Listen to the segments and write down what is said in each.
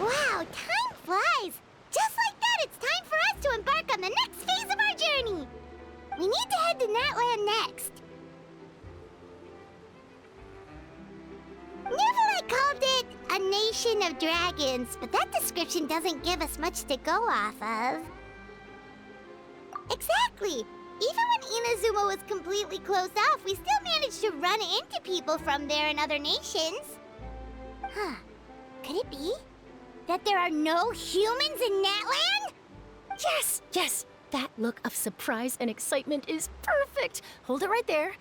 Wow, time flies! Just like that, it's time for us to embark on the next phase of our journey! We need to head to Natlan next. Natlan called it a nation of dragons, but that description doesn't give us much to go off of. Exactly! Even when Inazuma was completely closed off, we still managed to run into people from there in other nations. Huh. Could it be that there are no humans in Natlan? Yes, yes! That look of surprise and excitement is perfect! Hold it right there.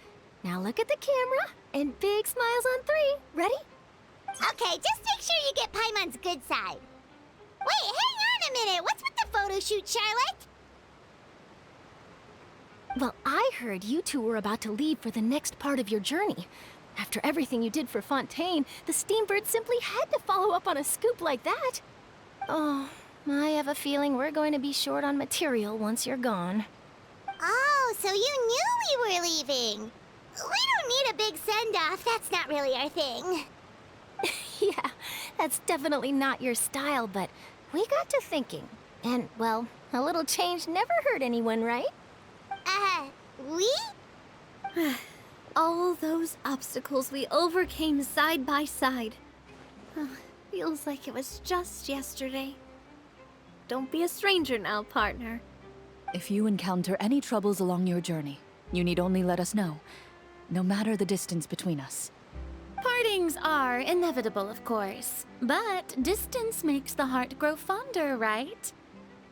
Now look at the camera, and big smiles on 3. Ready? Okay, just make sure you get Paimon's good side. Wait, hang on a minute! What's with the photo shoot, Charlotte? Well, I heard you two were about to leave for the next part of your journey. After everything you did for Fontaine, the Steambird simply had to follow up on a scoop like that. Oh, I have a feeling we're going to be short on material once you're gone. Oh, so you knew we were leaving. We don't need a big send-off. That's not really our thing. Yeah, that's definitely not your style, but we got to thinking. And, well, a little change never hurt anyone, right? We? All those obstacles we overcame side by side. Feels like it was just yesterday. Don't be a stranger now, partner. If you encounter any troubles along your journey, you need only let us know, no matter the distance between us. Partings are inevitable, of course, but distance makes the heart grow fonder, right?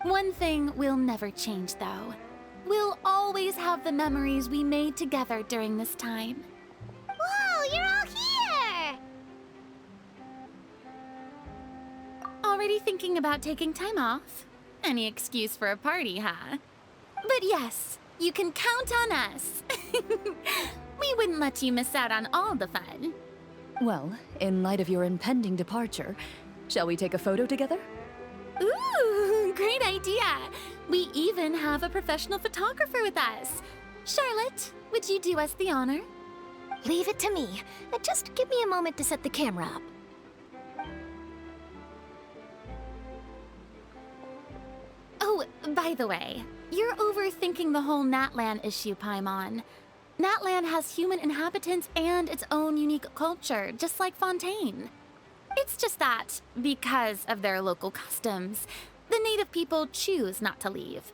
One thing will never change, though. We'll always have the memories we made together during this time. Whoa, you're all here! Already thinking about taking time off? Any excuse for a party, huh? But yes, you can count on us. We wouldn't let you miss out on all the fun. Well, in light of your impending departure, shall we take a photo together? Ooh, great idea! We even have a professional photographer with us. Charlotte, would you do us the honor? Leave it to me. Just give me a moment to set the camera up. Oh, by the way, you're overthinking the whole Natlan issue, Paimon. Natlan has human inhabitants and its own unique culture, just like Fontaine. It's just that, because of their local customs, the native people choose not to leave.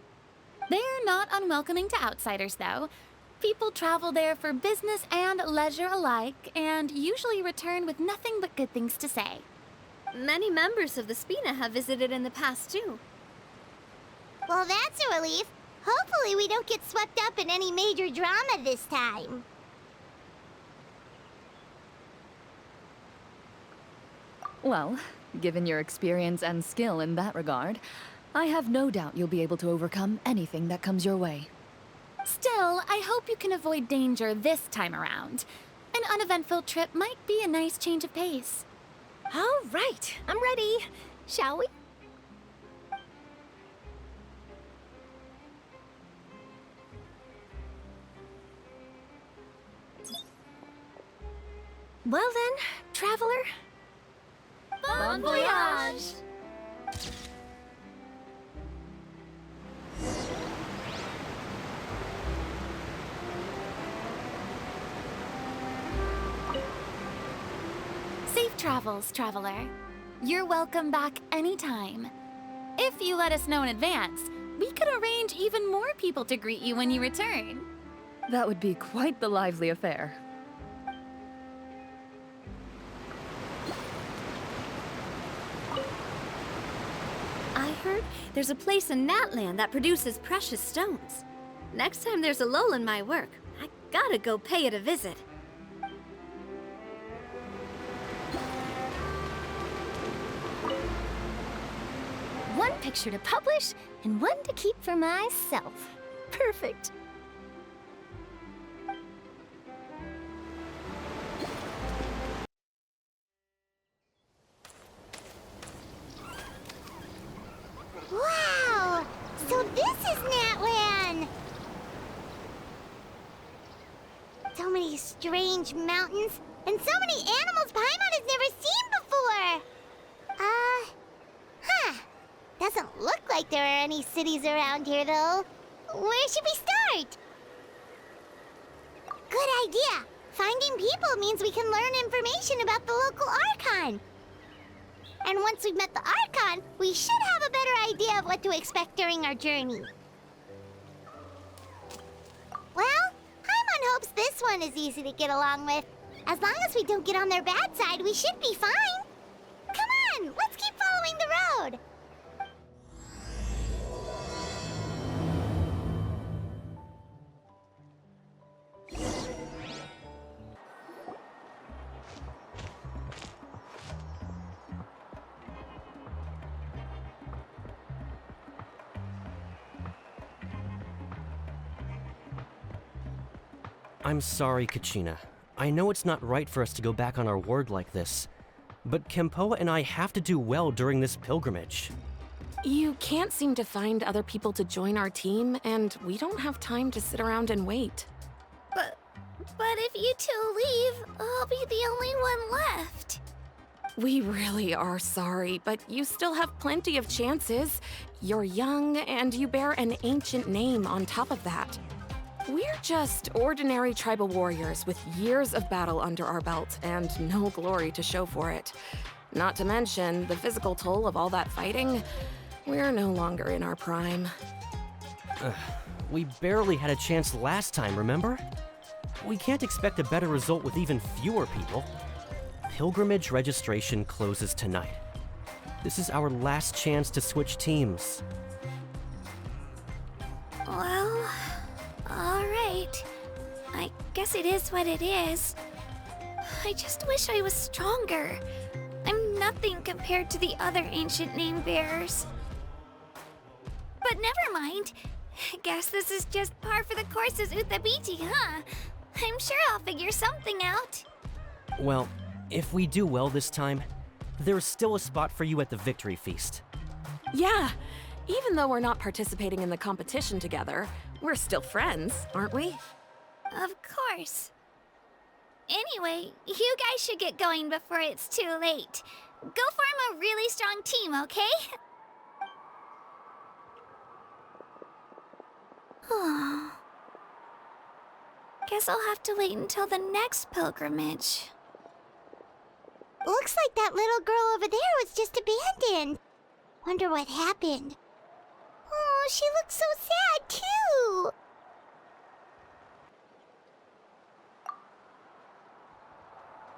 They're not unwelcoming to outsiders, though. People travel there for business and leisure alike, and usually return with nothing but good things to say. Many members of the Spina have visited in the past, too. Well, that's a relief. Hopefully we don't get swept up in any major drama this time. Well, given your experience and skill in that regard, I have no doubt you'll be able to overcome anything that comes your way. Still, I hope you can avoid danger this time around. An uneventful trip might be a nice change of pace. All right, I'm ready. Shall we? Well then, traveler. Bon voyage! Safe travels, traveler. You're welcome back anytime. If you let us know in advance, we could arrange even more people to greet you when you return. That would be quite the lively affair. I heard there's a place in Natlan that produces precious stones. Next time there's a lull in my work, I gotta go pay it a visit. One picture to publish, and one to keep for myself. Perfect. Wow! So this is Natlan! So many strange mountains, and so many animals Paimon has never seen before! like there are any cities around here, though. Where should we start? Good idea. Finding people means we can learn information about the local Archon. And once we've met the Archon, we should have a better idea of what to expect during our journey. Well, Paimon hopes this one is easy to get along with. As long as we don't get on their bad side, we should be fine. Come on, let's keep following the road. I'm sorry, Kachina. I know it's not right for us to go back on our word like this, but Kempoa and I have to do well during this pilgrimage. You can't seem to find other people to join our team, and we don't have time to sit around and wait. But if you two leave, I'll be the only one left. We really are sorry, but you still have plenty of chances. You're young, and you bear an ancient name on top of that. We're just ordinary tribal warriors with years of battle under our belt and no glory to show for it. Not to mention the physical toll of all that fighting. We're no longer in our prime. We barely had a chance last time, remember? We can't expect a better result with even fewer people. Pilgrimage registration closes tonight. This is our last chance to switch teams. Well, all right. I guess it is what it is. I just wish I was stronger. I'm nothing compared to the other ancient name bearers. But never mind. Guess this is just par for the course as Uthabiti, huh? I'm sure I'll figure something out. Well, if we do well this time, there's still a spot for you at the Victory Feast. Yeah, even though we're not participating in the competition together, we're still friends, aren't we? Of course. Anyway, you guys should get going before it's too late. Go form a really strong team, okay? Guess I'll have to wait until the next pilgrimage. Looks like that little girl over there was just abandoned. Wonder what happened. Oh, she looks so sad, too.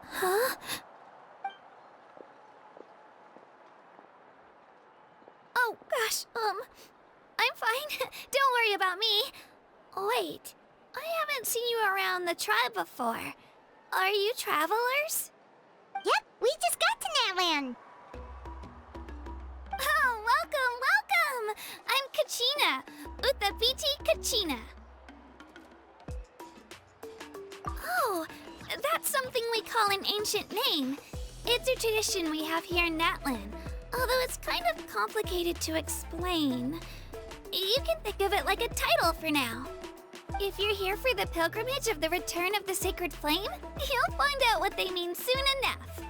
Huh? Oh, gosh, I'm fine. Don't worry about me. Wait, I haven't seen you around the tribe before. Are you travelers? Yep, we just got to Natlan. Oh, welcome! I'm Kachina, Uthabiti Kachina. Oh, that's something we call an ancient name. It's a tradition we have here in Natlan, although it's kind of complicated to explain. You can think of it like a title for now. If you're here for the pilgrimage of the return of the sacred flame, you'll find out what they mean soon enough.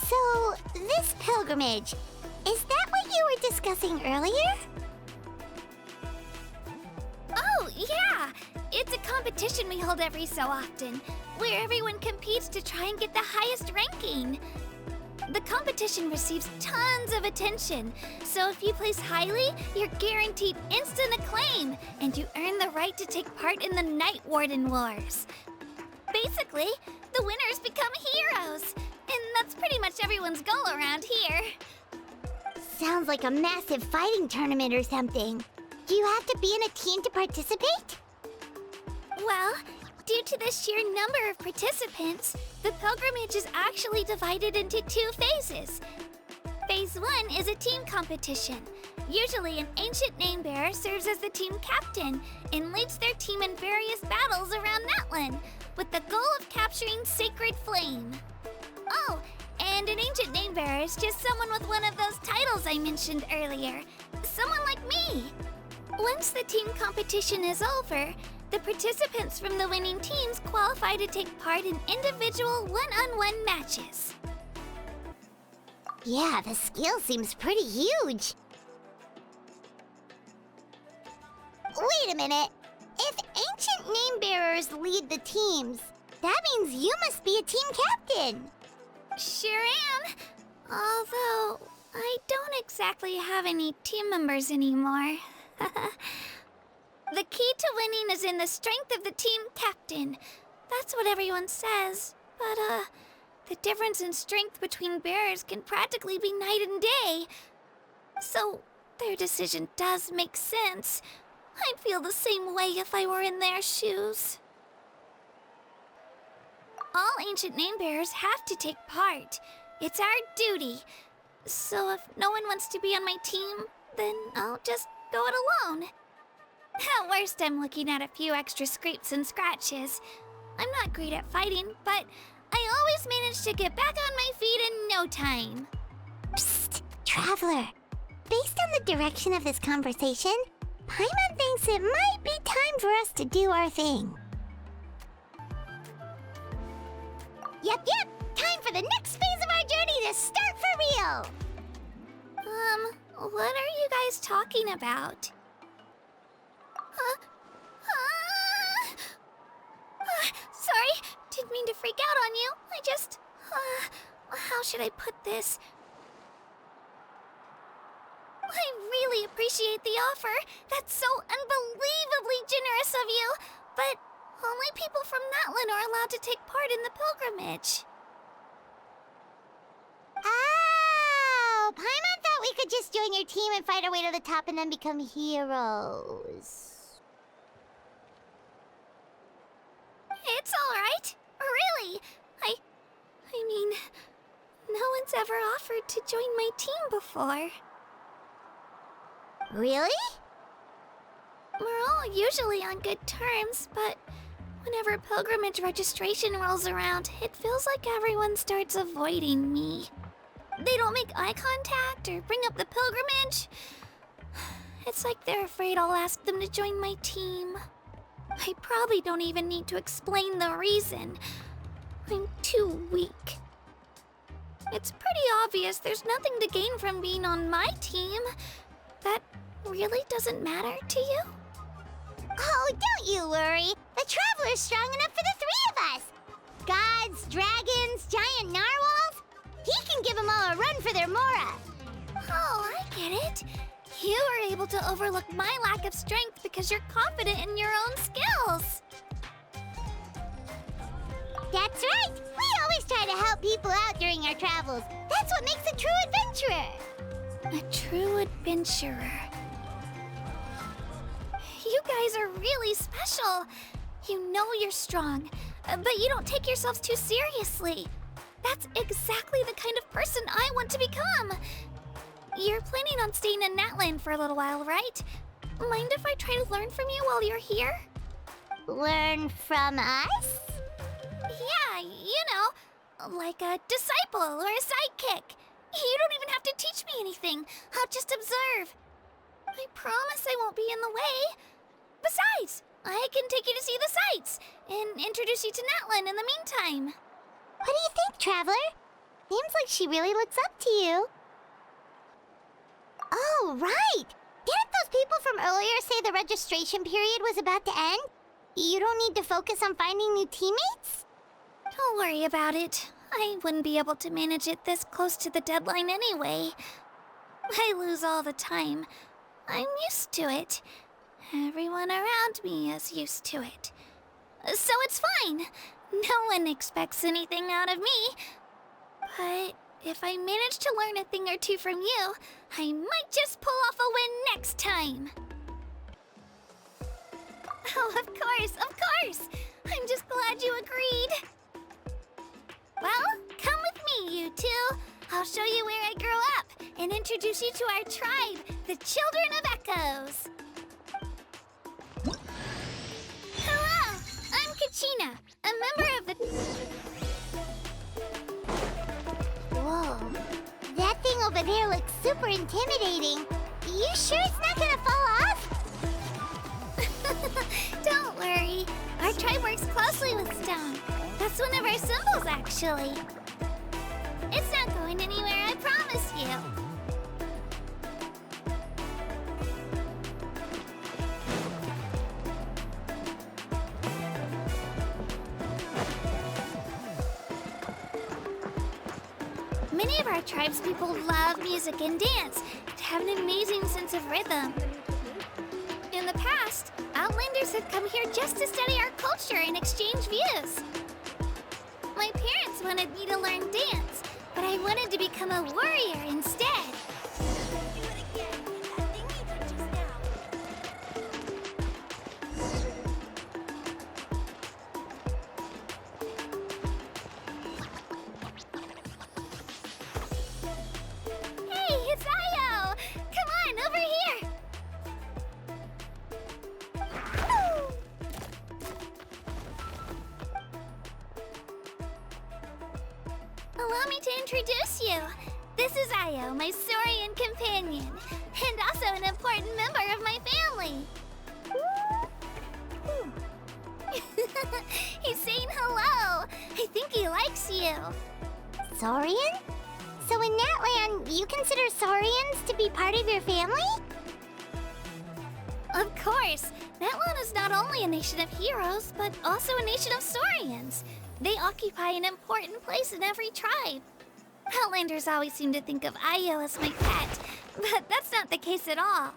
So, this pilgrimage, is that what you were discussing earlier? Oh, yeah! It's a competition we hold every so often, where everyone competes to try and get the highest ranking. The competition receives tons of attention, so if you place highly, you're guaranteed instant acclaim, and you earn the right to take part in the Night Warden Wars. Basically, the winners become heroes, and that's pretty much everyone's goal around here. Sounds like a massive fighting tournament or something. Do you have to be in a team to participate? Well, due to the sheer number of participants, the pilgrimage is actually divided into 2 phases. Phase 1 is a team competition. Usually, an ancient name bearer serves as the team captain and leads their team in various battles around Natlan, with the goal of capturing Sacred Flame. Oh, and an ancient name bearer is just someone with one of those titles I mentioned earlier. Someone like me. Once the team competition is over, the participants from the winning teams qualify to take part in individual one-on-one matches. Yeah, the scale seems pretty huge. Wait a minute. If ancient name bearers lead the teams, that means you must be a team captain. Sure am. Although, I don't exactly have any team members anymore. The key to winning is in the strength of the team captain. That's what everyone says. But, the difference in strength between bearers can practically be night and day. So, their decision does make sense. I'd feel the same way if I were in their shoes. All ancient name bearers have to take part. It's our duty. So if no one wants to be on my team, then I'll just go it alone. At worst, I'm looking at a few extra scrapes and scratches. I'm not great at fighting, but I always manage to get back on my feet in no time. Psst, Traveler. Based on the direction of this conversation, Paimon thinks it might be time for us to do our thing. Yep. Time for the next phase of our journey to start for real. What are you guys talking about? Sorry, didn't mean to freak out on you. I just, how should I put this? I really appreciate the offer. That's so unbelievably generous of you. But only people from Natlan are allowed to take part in the pilgrimage. Oh, Paimon thought we could just join your team and fight our way to the top and then become heroes. It's all right. Really. I mean, no one's ever offered to join my team before. Really? We're all usually on good terms, but whenever pilgrimage registration rolls around, it feels like everyone starts avoiding me. They don't make eye contact or bring up the pilgrimage. It's like they're afraid I'll ask them to join my team. I probably don't even need to explain the reason. I'm too weak. It's pretty obvious there's nothing to gain from being on my team. That really doesn't matter to you? Oh, don't you worry. The Traveler's strong enough for the three of us. Gods, dragons, giant narwhals. He can give them all a run for their Mora. Oh, I get it. You are able to overlook my lack of strength because you're confident in your own skills. That's right. We always try to help people out during our travels. That's what makes a true adventurer. A true adventurer. You guys are really special. You know you're strong, but you don't take yourselves too seriously. That's exactly the kind of person I want to become. You're planning on staying in Natlan for a little while, right? Mind if I try to learn from you while you're here? Learn from us? Yeah, you know, like a disciple or a sidekick. You don't even have to teach me anything. I'll just observe. I promise I won't be in the way. Besides, I can take you to see the sights and introduce you to Natlan in the meantime. What do you think, Traveler? Seems like she really looks up to you. Oh, right! Didn't those people from earlier say the registration period was about to end? You don't need to focus on finding new teammates? Don't worry about it. I wouldn't be able to manage it this close to the deadline anyway. I lose all the time. I'm used to it. Everyone around me is used to it. So it's fine. No one expects anything out of me. But if I manage to learn a thing or two from you, I might just pull off a win next time. Oh, of course. I'm just glad you agreed. Well, come with me, you two. I'll show you where I grew up and introduce you to our tribe, the Children of Echoes. Hello, I'm Kachina, a member of the... Whoa. That thing over there looks super intimidating. You sure it's not gonna fall off? Don't worry. Our tribe works closely with stone. That's one of our symbols, actually. It's not going anywhere, I promise Many of our tribespeople love music and dance, and have an amazing sense of rhythm. In the past, Outlanders had come here just to study our culture and exchange views. My parents wanted me to learn dance, but I wanted to become a warrior instead. Hey, it's Io! Come on, over here! Allow me to introduce you. This is Io, my Saurian companion, and also an important member of my family. He's saying hello. I think he likes you. Saurian? So in Natlan, you consider Saurians to be part of your family? Of course. Natlan is not only a nation of heroes, but also a nation of Saurians. They occupy an important place in every tribe. Outlanders always seem to think of Io as my pet, but that's not the case at all.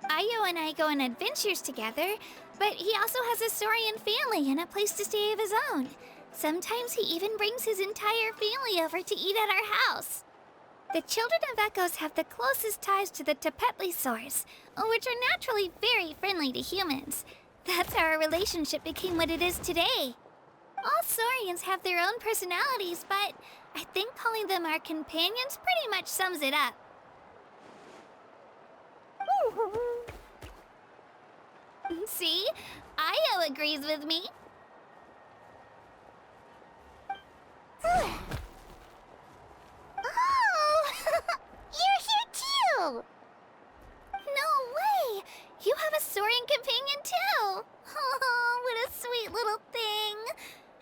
Io and I go on adventures together, but he also has a Saurian family and a place to stay of his own. Sometimes he even brings his entire family over to eat at our house. The children of Echoes have the closest ties to the Tepetlisaurs, which are naturally very friendly to humans. That's how our relationship became what it is today. All Saurians have their own personalities, but I think calling them our companions pretty much sums it up. See? Io agrees with me. Oh! You're here too! No way! You have a Saurian companion too! Oh, what a sweet little thing!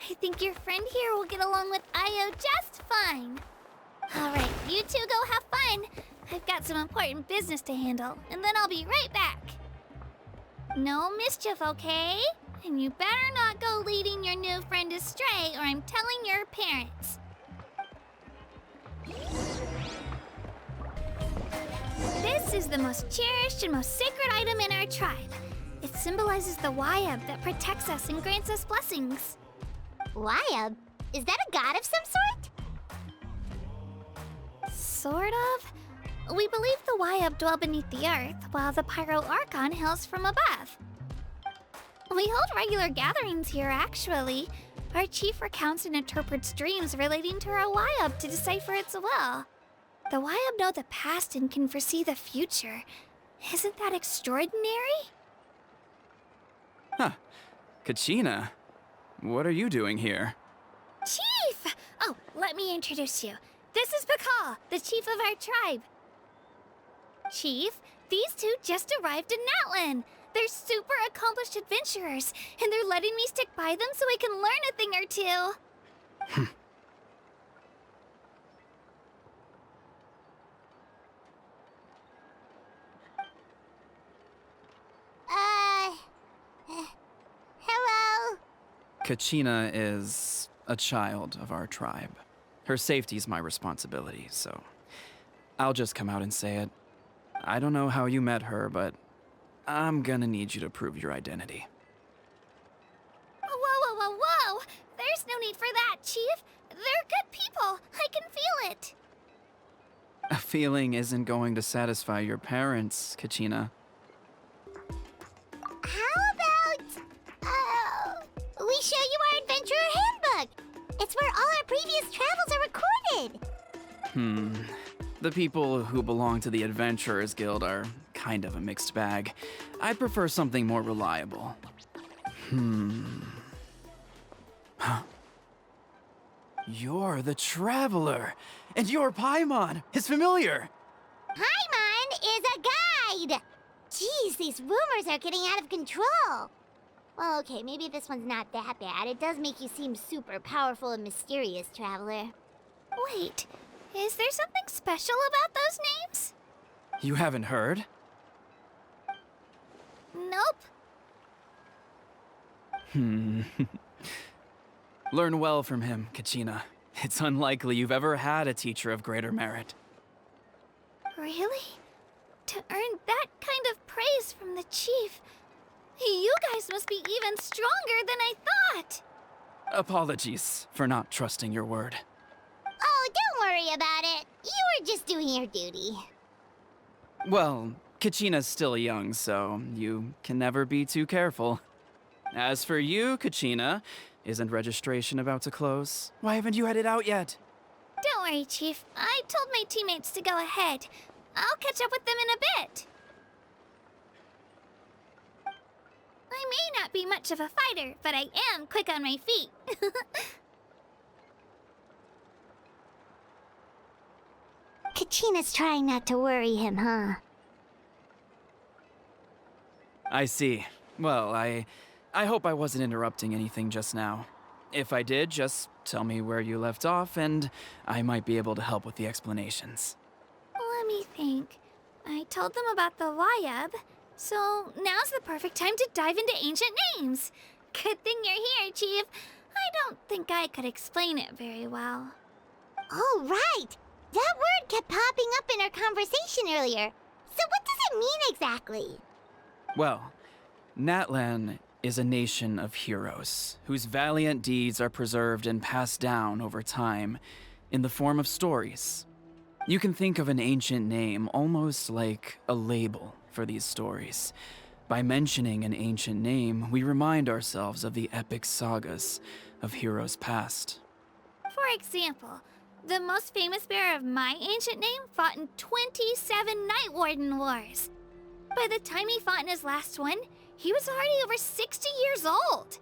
I think your friend here will get along with Io just fine. Alright, you two go have fun. I've got some important business to handle, and then I'll be right back. No mischief, okay? And you better not go leading your new friend astray, or I'm telling your parents. This is the most cherished and most sacred item in our tribe. It symbolizes the Wayab that protects us and grants us blessings. Wayab? Is that a god of some sort? Sort of. We believe the Wayab dwell beneath the earth, while the Pyro Archon hails from above. We hold regular gatherings here, actually. Our chief recounts and interprets dreams relating to our Wayab to decipher its will. The Wayab know the past and can foresee the future. Isn't that extraordinary? Huh. Kachina, what are you doing here? Chief! Oh, let me introduce you. This is Pakal, the chief of our tribe. Chief, these two just arrived in Natlan. They're super accomplished adventurers, and they're letting me stick by them so I can learn a thing or two. Hello? Kachina is a child of our tribe. Her safety's my responsibility, so I'll just come out and say it. I don't know how you met her, but I'm gonna need you to prove your identity. Whoa! There's no need for that, Chief. They're good people. I can feel it. A feeling isn't going to satisfy your parents, Kachina. How about, we show you our adventurer handbook? It's where all our previous travels are recorded. The people who belong to the Adventurers Guild are kind of a mixed bag. I'd prefer something more reliable. You're the Traveler, and you're Paimon, his familiar. Paimon is a guide! Jeez, these rumors are getting out of control. Well, okay, maybe this one's not that bad. It does make you seem super powerful and mysterious, Traveler. Wait, is there something special about those names? You haven't heard? Nope. Learn well from him, Kachina. It's unlikely you've ever had a teacher of greater merit. Really? To earn that kind of praise from the chief, you guys must be even stronger than I thought! Apologies for not trusting your word. Oh, don't worry about it. You were just doing your duty. Well, Kachina's still young, so you can never be too careful. As for you, Kachina, isn't registration about to close? Why haven't you headed out yet? Don't worry, Chief. I told my teammates to go ahead. I'll catch up with them in a bit. I may not be much of a fighter, but I am quick on my feet. Kachina's trying not to worry him, huh? I see. Well, I hope I wasn't interrupting anything just now. If I did, just tell me where you left off, and I might be able to help with the explanations. Let me think. I told them about the Wayab, so now's the perfect time to dive into ancient names. Good thing you're here, Chief. I don't think I could explain it very well. Oh, right! That word kept popping up in our conversation earlier. So what does it mean exactly? Well, Natlan is a nation of heroes whose valiant deeds are preserved and passed down over time in the form of stories. You can think of an ancient name almost like a label for these stories. By mentioning an ancient name, we remind ourselves of the epic sagas of heroes past. For example, the most famous bearer of my ancient name fought in 27 Night Warden Wars. By the time he fought in his last one, he was already over 60 years old.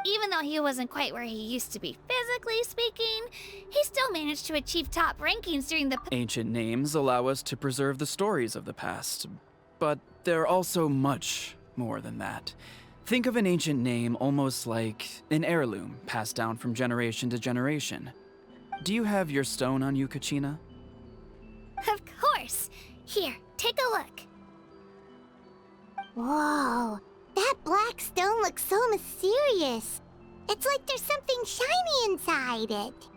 Even though he wasn't quite where he used to be physically speaking, he still managed to achieve top rankings during the Ancient names allow us to preserve the stories of the past, but they're also much more than that. Think of an ancient name almost like an heirloom passed down from generation to generation. Do you have your stone on you, Kachina? Of course. Here, take a look. Whoa, that black stone looks so mysterious. It's like there's something shiny inside it.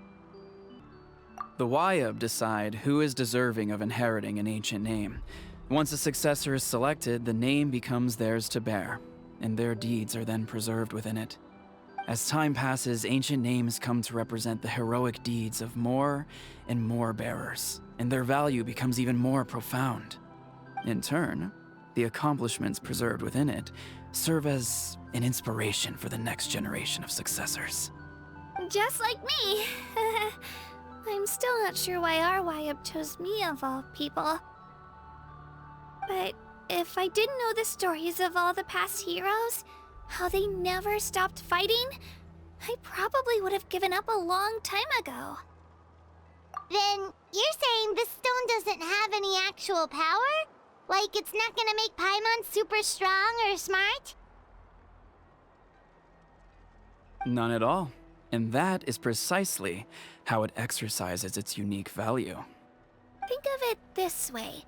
The Wayab decide who is deserving of inheriting an ancient name. Once a successor is selected, the name becomes theirs to bear, and their deeds are then preserved within it. As time passes, ancient names come to represent the heroic deeds of more and more bearers, and their value becomes even more profound. In turn, the accomplishments preserved within it serve as an inspiration for the next generation of successors. Just like me. I'm still not sure why our Wayab chose me of all people. But if I didn't know the stories of all the past heroes, how they never stopped fighting, I probably would have given up a long time ago. Then you're saying this stone doesn't have any actual power? Like it's not gonna make Paimon super strong or smart? None at all. And that is precisely how it exercises its unique value. Think of it this way.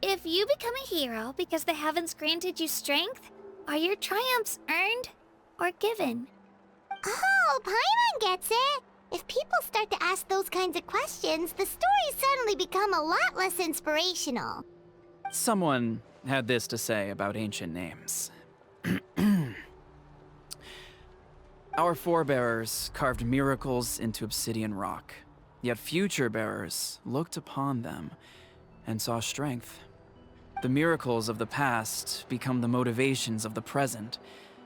If you become a hero because the heavens granted you strength, are your triumphs earned or given? Oh, Paimon gets it! If people start to ask those kinds of questions, the stories suddenly become a lot less inspirational. Someone had this to say about ancient names. Our forebears carved miracles into obsidian rock, yet future bearers looked upon them and saw strength. The miracles of the past become the motivations of the present.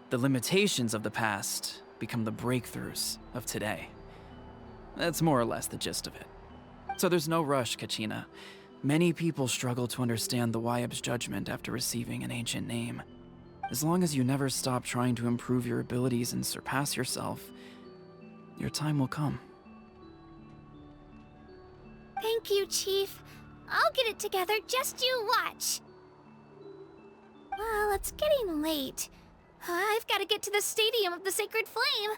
The limitations of the past become the breakthroughs of today. That's more or less the gist of it. So there's no rush, Kachina. Many people struggle to understand the Wayab's judgment after receiving an ancient name. As long as you never stop trying to improve your abilities and surpass yourself, your time will come. Thank you, Chief. I'll get it together, just you watch. Well, it's getting late. I've got to get to the Stadium of the Sacred Flame.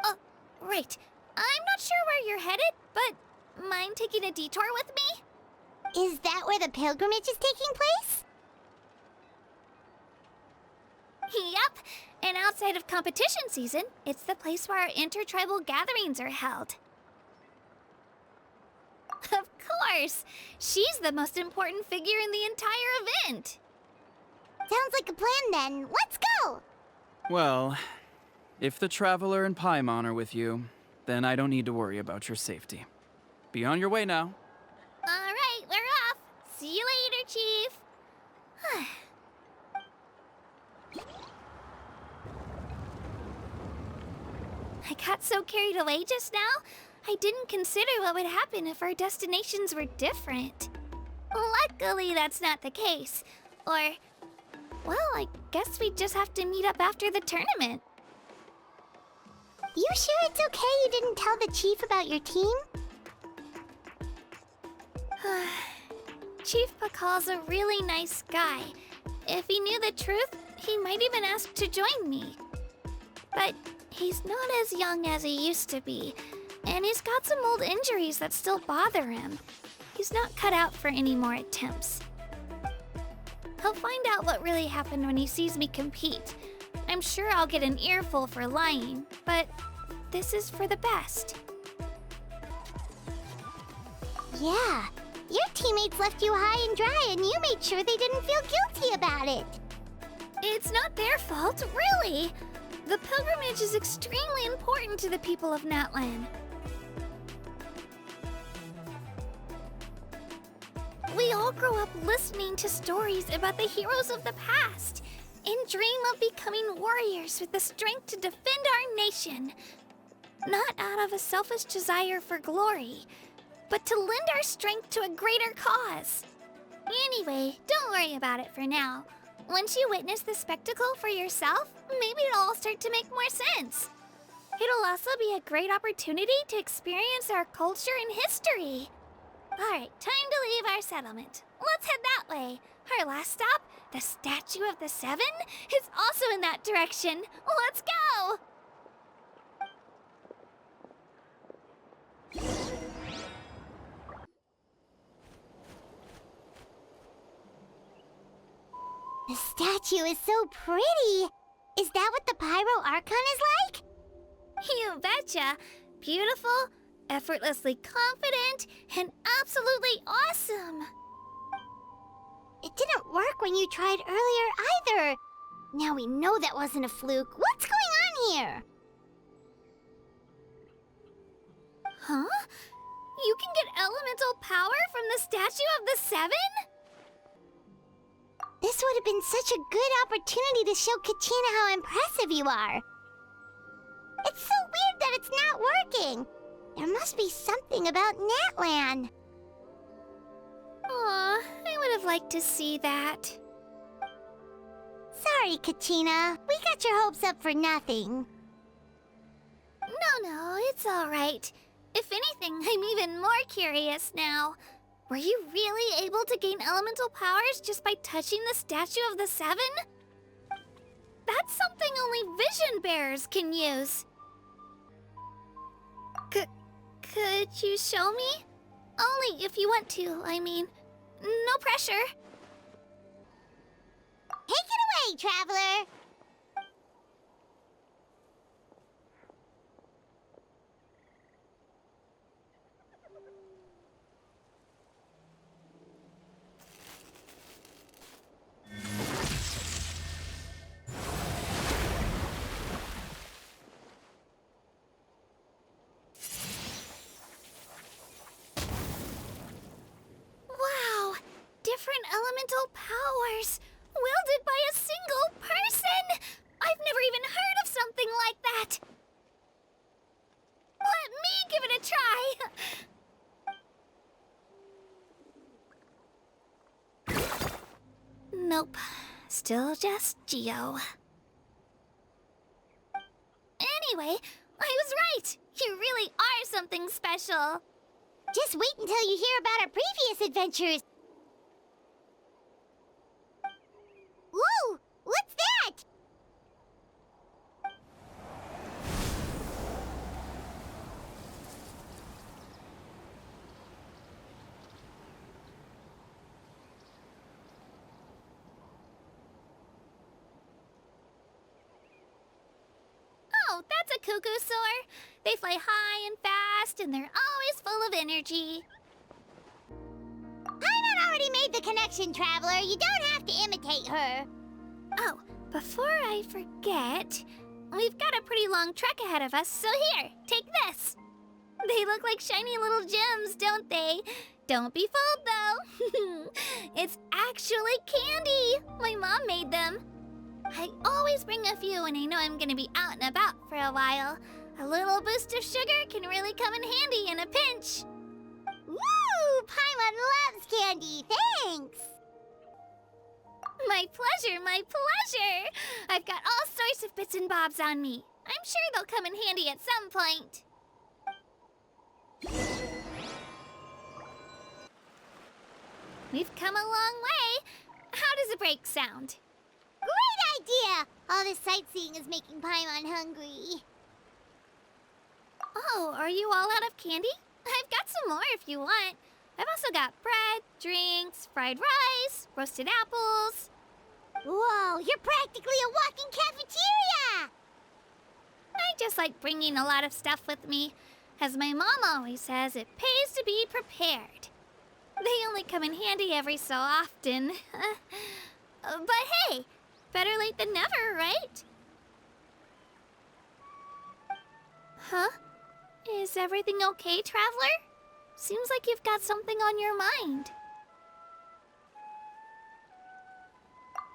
Oh, right. I'm not sure where you're headed, but mind taking a detour with me? Is that where the pilgrimage is taking place? Yep, and outside of competition season, it's the place where our intertribal gatherings are held. Of course! She's the most important figure in the entire event! Sounds like a plan then. Let's go! Well, if the Traveler and Paimon are with you, then I don't need to worry about your safety. Be on your way now. Alright, we're off! See you later, Chief! I got so carried away just now, I didn't consider what would happen if our destinations were different. Luckily, that's not the case. Or, well, I guess we just have to meet up after the tournament. You sure it's okay you didn't tell the chief about your team? Chief Pakal's a really nice guy. If he knew the truth, he might even ask to join me. But he's not as young as he used to be, and he's got some old injuries that still bother him. He's not cut out for any more attempts. He'll find out what really happened when he sees me compete. I'm sure I'll get an earful for lying, but this is for the best. Yeah, your teammates left you high and dry and you made sure they didn't feel guilty about it. It's not their fault, really. The pilgrimage is extremely important to the people of Natlan. We all grow up listening to stories about the heroes of the past and dream of becoming warriors with the strength to defend our nation. Not out of a selfish desire for glory, but to lend our strength to a greater cause. Anyway, don't worry about it for now. Once you witness the spectacle for yourself, maybe it'll all start to make more sense. It'll also be a great opportunity to experience our culture and history. Alright, time to leave our settlement. Let's head that way. Our last stop, the Statue of the Seven, is also in that direction. Let's go! The statue is so pretty. Is that what the Pyro Archon is like? You betcha. Beautiful, effortlessly confident, and absolutely awesome. It didn't work when you tried earlier either. Now we know that wasn't a fluke. What's going on here? Huh? You can get elemental power from the Statue of the Seven? This would have been such a good opportunity to show Kachina how impressive you are. It's so weird that it's not working. There must be something about Natlan. Aw, I would have liked to see that. Sorry, Kachina. We got your hopes up for nothing. No, it's all right. If anything, I'm even more curious now. Were you really able to gain elemental powers just by touching the Statue of the Seven? That's something only vision bearers can use. Could you show me? Only if you want to, I mean. No pressure. Take it away, Traveler! Wow! Different elemental powers! Wielded by a single person! I've never even heard of something like that! Let me give it a try! Nope. Still just Geo. Anyway, I was right! You really are something special! Just wait until you hear about our previous adventures. Whoa! What's that? Oh, that's a cuckoo soar. They fly high and fast, and they're always full of energy. already made the connection, Traveler. You don't have to imitate her. Oh, before I forget, we've got a pretty long trek ahead of us, so here, take this. They look like shiny little gems, don't they? Don't be fooled, though. It's actually candy. My mom made them. I always bring a few when I know I'm gonna be out and about for a while. A little boost of sugar can really come in handy in a pinch. Woo! Paimon loves candy. Thanks. My pleasure, my pleasure. I've got all sorts of bits and bobs on me. I'm sure they'll come in handy at some point. We've come a long way. How does a break sound? Great idea! All this sightseeing is making Paimon hungry. Oh, are you all out of candy? I've got some more if you want. I've also got bread, drinks, fried rice, roasted apples. Whoa, you're practically a walking cafeteria! I just like bringing a lot of stuff with me. As my mom always says, it pays to be prepared. They only come in handy every so often. But hey, better late than never, right? Huh? Is everything okay, Traveler? Seems like you've got something on your mind.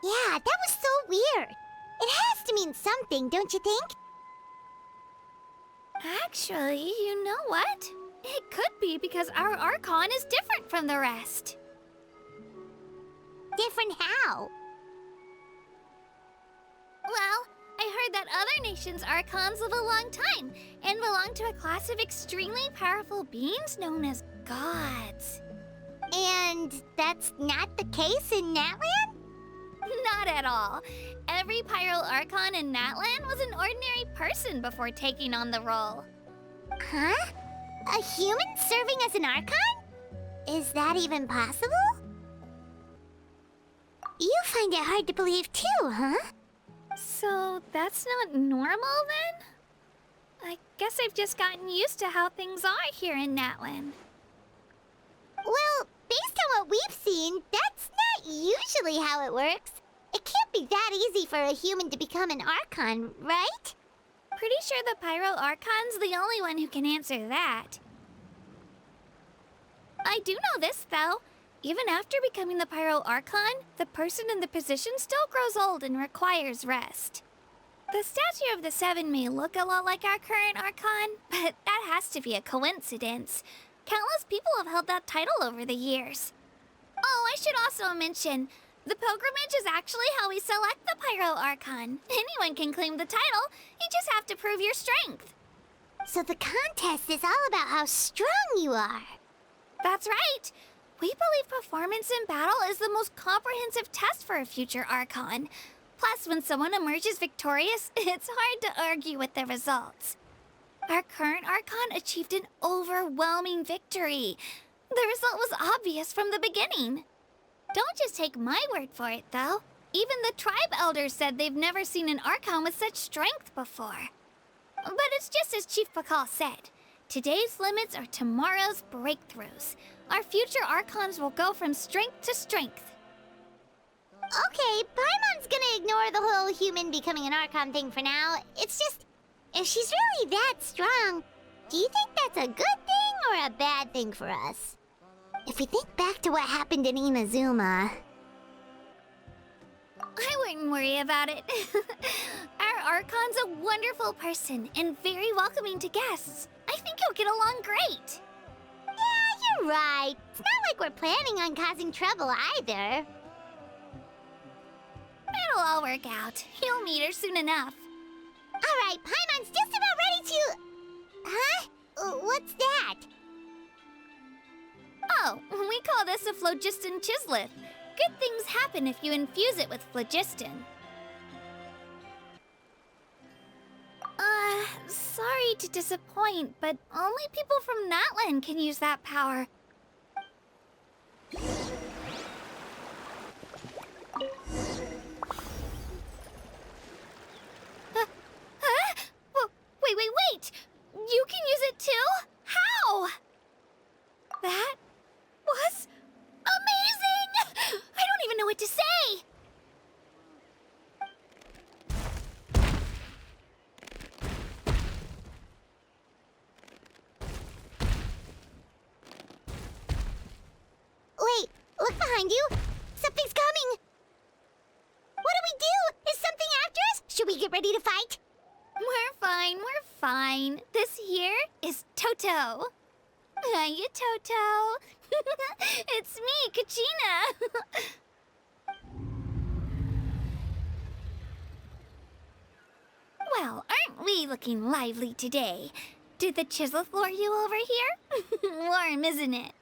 Yeah, that was so weird. It has to mean something, don't you think? Actually, you know what? It could be because our Archon is different from the rest. Different how? Well, I heard that other nations' Archons live a long time and belong to a class of extremely powerful beings known as gods. And that's not the case in Natlan? Not at all. Every Pyro Archon in Natlan was an ordinary person before taking on the role. Huh? A human serving as an Archon? Is that even possible? You find it hard to believe too, huh? So that's not normal then? I guess I've just gotten used to how things are here in Natlan. Well, based on what we've seen, that's not usually how it works. It can't be that easy for a human to become an Archon, right? Pretty sure the Pyro Archon's the only one who can answer that. I do know this, though. Even after becoming the Pyro Archon, the person in the position still grows old and requires rest. The statue of the Seven may look a lot like our current Archon, but that has to be a coincidence. Countless people have held that title over the years. Oh, I should also mention, the pilgrimage is actually how we select the Pyro Archon. Anyone can claim the title, you just have to prove your strength. So the contest is all about how strong you are. That's right. We believe performance in battle is the most comprehensive test for a future Archon. Plus, when someone emerges victorious, it's hard to argue with the results. Our current Archon achieved an overwhelming victory. The result was obvious from the beginning. Don't just take my word for it, though. Even the tribe elders said they've never seen an Archon with such strength before. But it's just as Chief Pakal said. Today's limits are tomorrow's breakthroughs. Our future Archons will go from strength to strength. Okay, Paimon's gonna ignore the whole human becoming an Archon thing for now. It's just, if she's really that strong, do you think that's a good thing or a bad thing for us? If we think back to what happened in Inazuma... I wouldn't worry about it. Our Archon's a wonderful person and very welcoming to guests. I think you'll get along great. Yeah, you're right. It's not like we're planning on causing trouble either. It'll all work out. You'll meet her soon enough. All right, Paimon's just about ready to... Huh? What's that? Oh, we call this a phlogiston chisleth. Good things happen if you infuse it with phlogiston. Sorry to disappoint, but only people from Natlan can use that power. Wait! You can use it too? How? That was amazing! behind you! Something's coming! What do we do? Is something after us? Should we get ready to fight? We're fine. This here is Toto. Hiya, Toto. It's me, Kachina. Well, aren't we looking lively today? Did the chisel floor you over here? Warm, isn't it?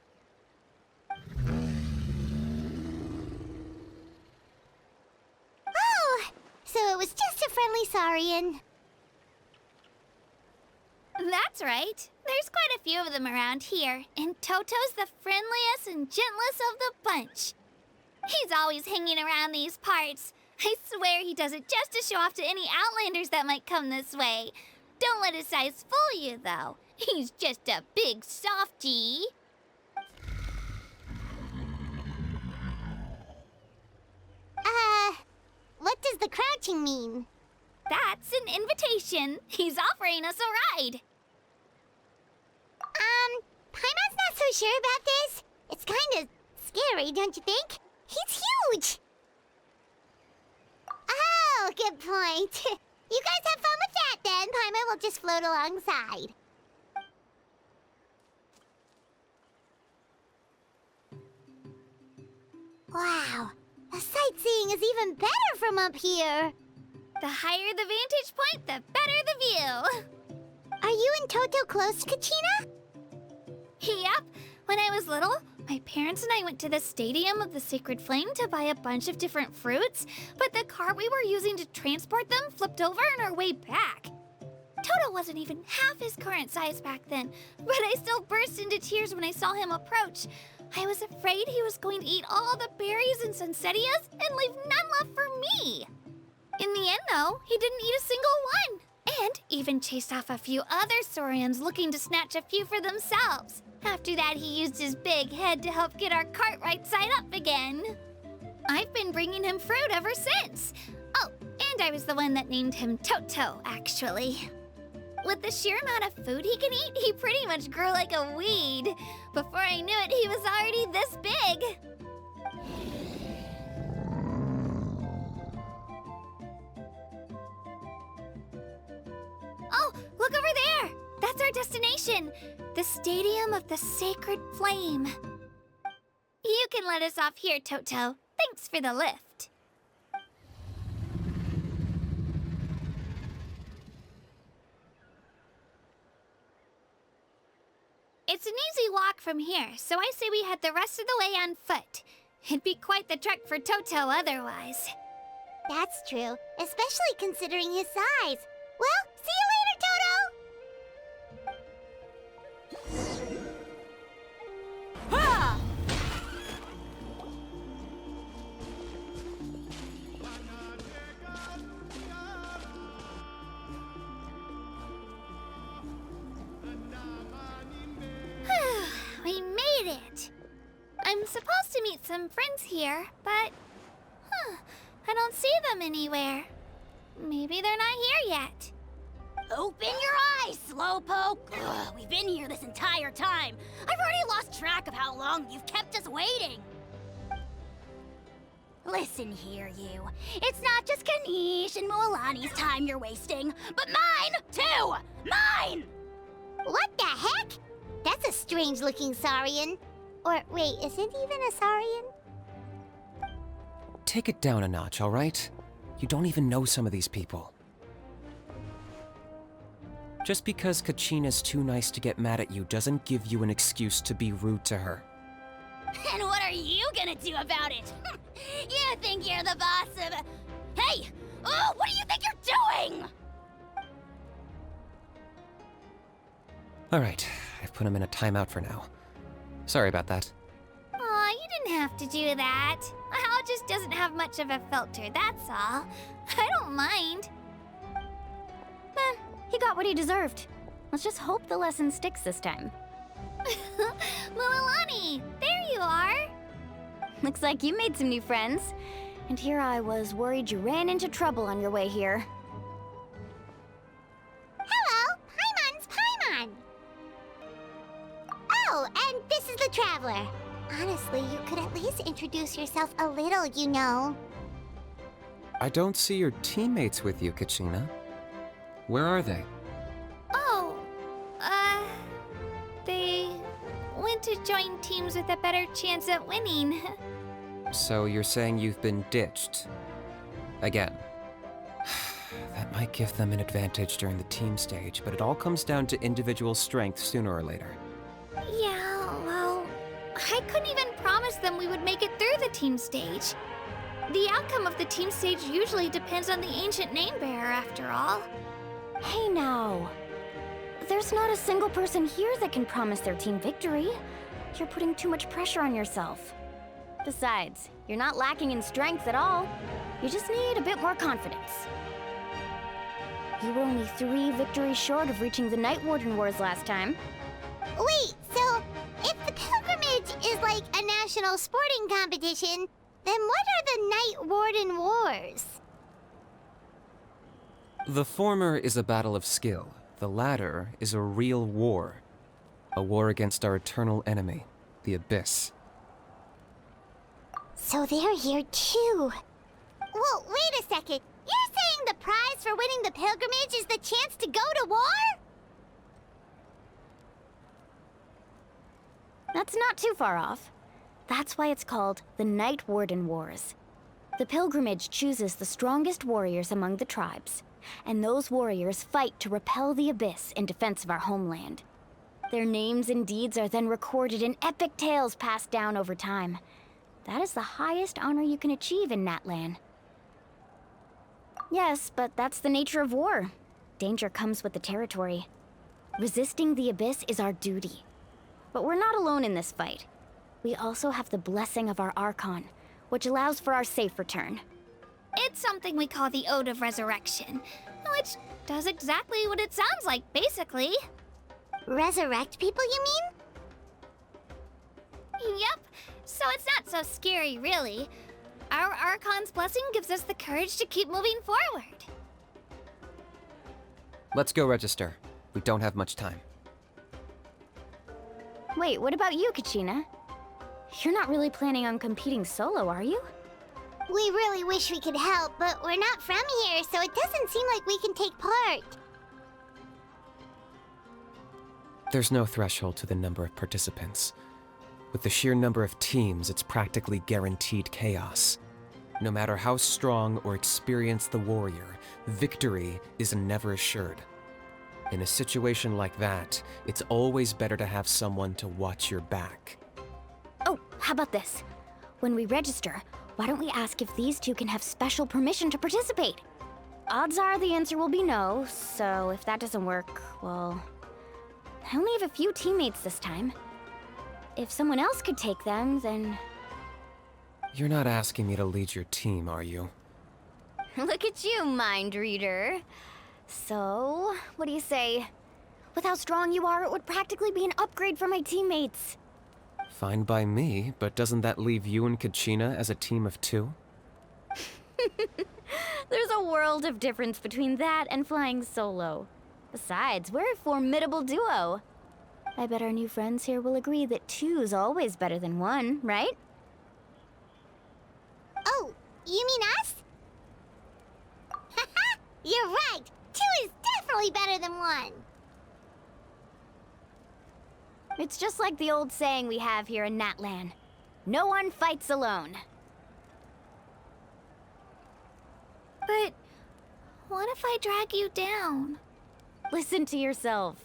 Oh, so it was just a friendly saurian. That's right. There's quite a few of them around here, and Toto's the friendliest and gentlest of the bunch. He's always hanging around these parts. I swear he does it just to show off to any Outlanders that might come this way. Don't let his size fool you, though. He's just a big softie. What does the crouching mean? That's an invitation. He's offering us a ride. Paimon's not so sure about this. It's kind of scary, don't you think? He's huge! Oh, good point. You guys have fun with that, then. Paimon will just float alongside. Wow, the sightseeing is even better from up here. The higher the vantage point, the better the view. Are you and Toto close, Kachina? Yep. When I was little, my parents and I went to the Stadium of the Sacred Flame to buy a bunch of different fruits, but the cart we were using to transport them flipped over on our way back. Toto wasn't even half his current size back then, but I still burst into tears when I saw him approach. I was afraid he was going to eat all the berries and sunsettias and leave none left for me. In the end, though, he didn't eat a single one, and even chased off a few other saurians looking to snatch a few for themselves. After that, he used his big head to help get our cart right side up again. I've been bringing him fruit ever since. Oh, and I was the one that named him Toto, actually. With the sheer amount of food he can eat, he pretty much grew like a weed. Before I knew it, he was already this big. Oh, look over there! That's our destination, the Stadium of the Sacred Flame. You can let us off here, Toto. Thanks for the lift. It's an easy walk from here, so I say we head the rest of the way on foot. It'd be quite the trek for Toto otherwise. That's true, especially considering his size. Well, see you later, Toto! We made it! I'm supposed to meet some friends here, but... I don't see them anywhere. Maybe they're not here yet. Open your eyes, Slowpoke! Ugh, we've been here this entire time. I've already lost track of how long you've kept us waiting. Listen here, you. It's not just Kanish and Moalani's time you're wasting, but mine, too! Mine! What the heck? That's a strange-looking saurian. Or, wait, is it even a saurian? Take it down a notch, all right? You don't even know some of these people. Just because Kachina's too nice to get mad at you doesn't give you an excuse to be rude to her. And what are you gonna do about it? You think you're the boss of... Hey! Oh, what do you think you're doing? All right, I've put him in a timeout for now. Sorry about that. Aw, you didn't have to do that. Hal just doesn't have much of a filter, that's all. I don't mind. He got what he deserved. Let's just hope the lesson sticks this time. Mualani, there you are. Looks like you made some new friends. And here I was worried you ran into trouble on your way here. Hello, Paimon's Paimon. Oh, and this is the Traveler. Honestly, you could at least introduce yourself a little, you know. I don't see your teammates with you, Kachina. Where are they? Oh, they went to join teams with a better chance at winning. So you're saying you've been ditched? Again. That might give them an advantage during the team stage, but it all comes down to individual strength sooner or later. Yeah, well, I couldn't even promise them we would make it through the team stage. The outcome of the team stage usually depends on the ancient name bearer, after all. Hey now. There's not a single person here that can promise their team victory. You're putting too much pressure on yourself. Besides, you're not lacking in strength at all. You just need a bit more confidence. You were only 3 victories short of reaching the Night Warden Wars last time. Wait, so if the pilgrimage is like a national sporting competition, then what are the Night Warden Wars? The former is a battle of skill. The latter is a real war. A war against our eternal enemy, the Abyss. So they're here too. Well, wait a second. You're saying the prize for winning the pilgrimage is the chance to go to war? That's not too far off. That's why it's called the Night Warden Wars. The pilgrimage chooses the strongest warriors among the tribes, and those warriors fight to repel the Abyss in defense of our homeland. Their names and deeds are then recorded in epic tales passed down over time. That is the highest honor you can achieve in Natlan. Yes, but that's the nature of war. Danger comes with the territory. Resisting the Abyss is our duty. But we're not alone in this fight. We also have the blessing of our Archon, which allows for our safe return. It's something we call the Ode of Resurrection, which does exactly what it sounds like, basically. Resurrect people, you mean? Yep, so it's not so scary, really. Our Archon's blessing gives us the courage to keep moving forward. Let's go register. We don't have much time. Wait, what about you, Kachina? You're not really planning on competing solo, are you? We really wish we could help, but we're not from here, so it doesn't seem like we can take part. There's no threshold to the number of participants. With the sheer number of teams, it's practically guaranteed chaos. No matter how strong or experienced the warrior, victory is never assured. In a situation like that, it's always better to have someone to watch your back. Oh, how about this? When we register, why don't we ask if these two can have special permission to participate? Odds are the answer will be no, so if that doesn't work, well... I only have a few teammates this time. If someone else could take them, then... You're not asking me to lead your team, are you? Look at you, mind reader. So, what do you say? With how strong you are, it would practically be an upgrade for my teammates. Fine by me, but doesn't that leave you and Kachina as a team of 2? There's a world of difference between that and flying solo. Besides, we're a formidable duo. I bet our new friends here will agree that 2's always better than 1, right? Oh, you mean us? Haha, you're right. 2 is definitely better than 1. It's just like the old saying we have here in Natlan. No one fights alone. But what if I drag you down? Listen to yourself.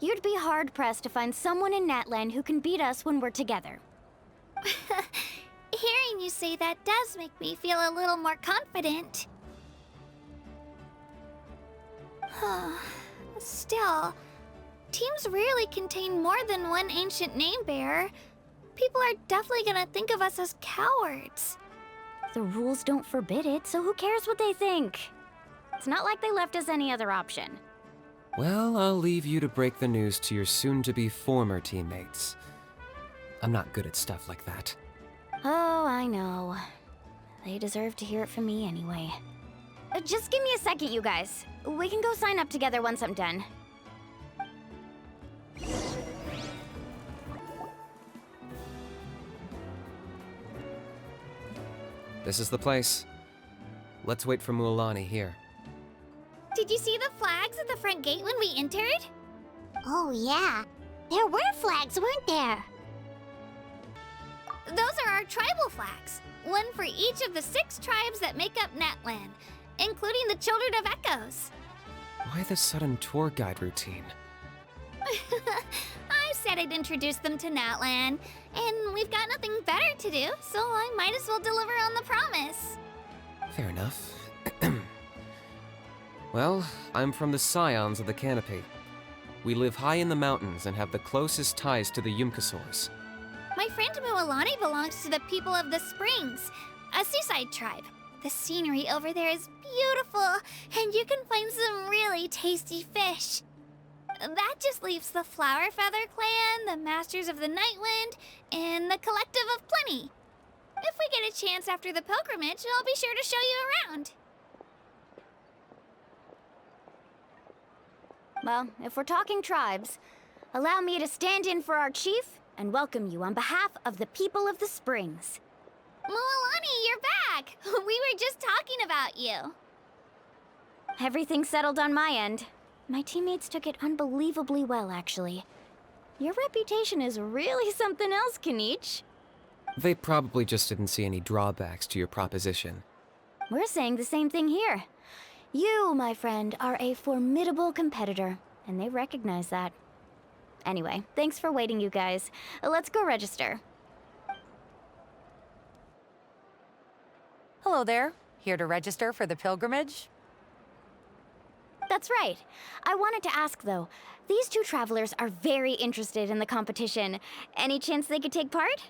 You'd be hard-pressed to find someone in Natlan who can beat us when we're together. Hearing you say that does make me feel a little more confident. Still, teams rarely contain more than one ancient name bearer. People are definitely gonna think of us as cowards. The rules don't forbid it, so who cares what they think? It's not like they left us any other option. Well, I'll leave you to break the news to your soon-to-be former teammates. I'm not good at stuff like that. Oh, I know. They deserve to hear it from me anyway. Just give me a second, you guys. We can go sign up together once I'm done. This is the place. Let's wait for Mualani here. Did you see the flags at the front gate when we entered? Oh, yeah. There were flags, weren't there? Those are our tribal flags. One for each of the 6 tribes that make up Natlan, including the Children of Echoes. Why the sudden tour guide routine? I said I'd introduce them to Natlan, and we've got nothing better to do, so I might as well deliver on the promise. Fair enough. Well, I'm from the Scions of the Canopy. We live high in the mountains and have the closest ties to the Yumkasaurs. My friend Mualani belongs to the people of the Springs, a seaside tribe. The scenery over there is beautiful, and you can find some really tasty fish. That just leaves the Flower Feather Clan, the Masters of the Nightwind, and the Collective of Plenty. If we get a chance after the pilgrimage, I'll be sure to show you around. Well, if we're talking tribes, allow me to stand in for our chief and welcome you on behalf of the people of the Springs. Mualani, you're back! We were just talking about you. Everything's settled on my end. My teammates took it unbelievably well, actually. Your reputation is really something else, Kanich. They probably just didn't see any drawbacks to your proposition. We're saying the same thing here. You, my friend, are a formidable competitor, and they recognize that. Anyway, thanks for waiting, you guys. Let's go register. Hello there. Here to register for the pilgrimage? That's right. I wanted to ask, though. These 2 travelers are very interested in the competition. Any chance they could take part?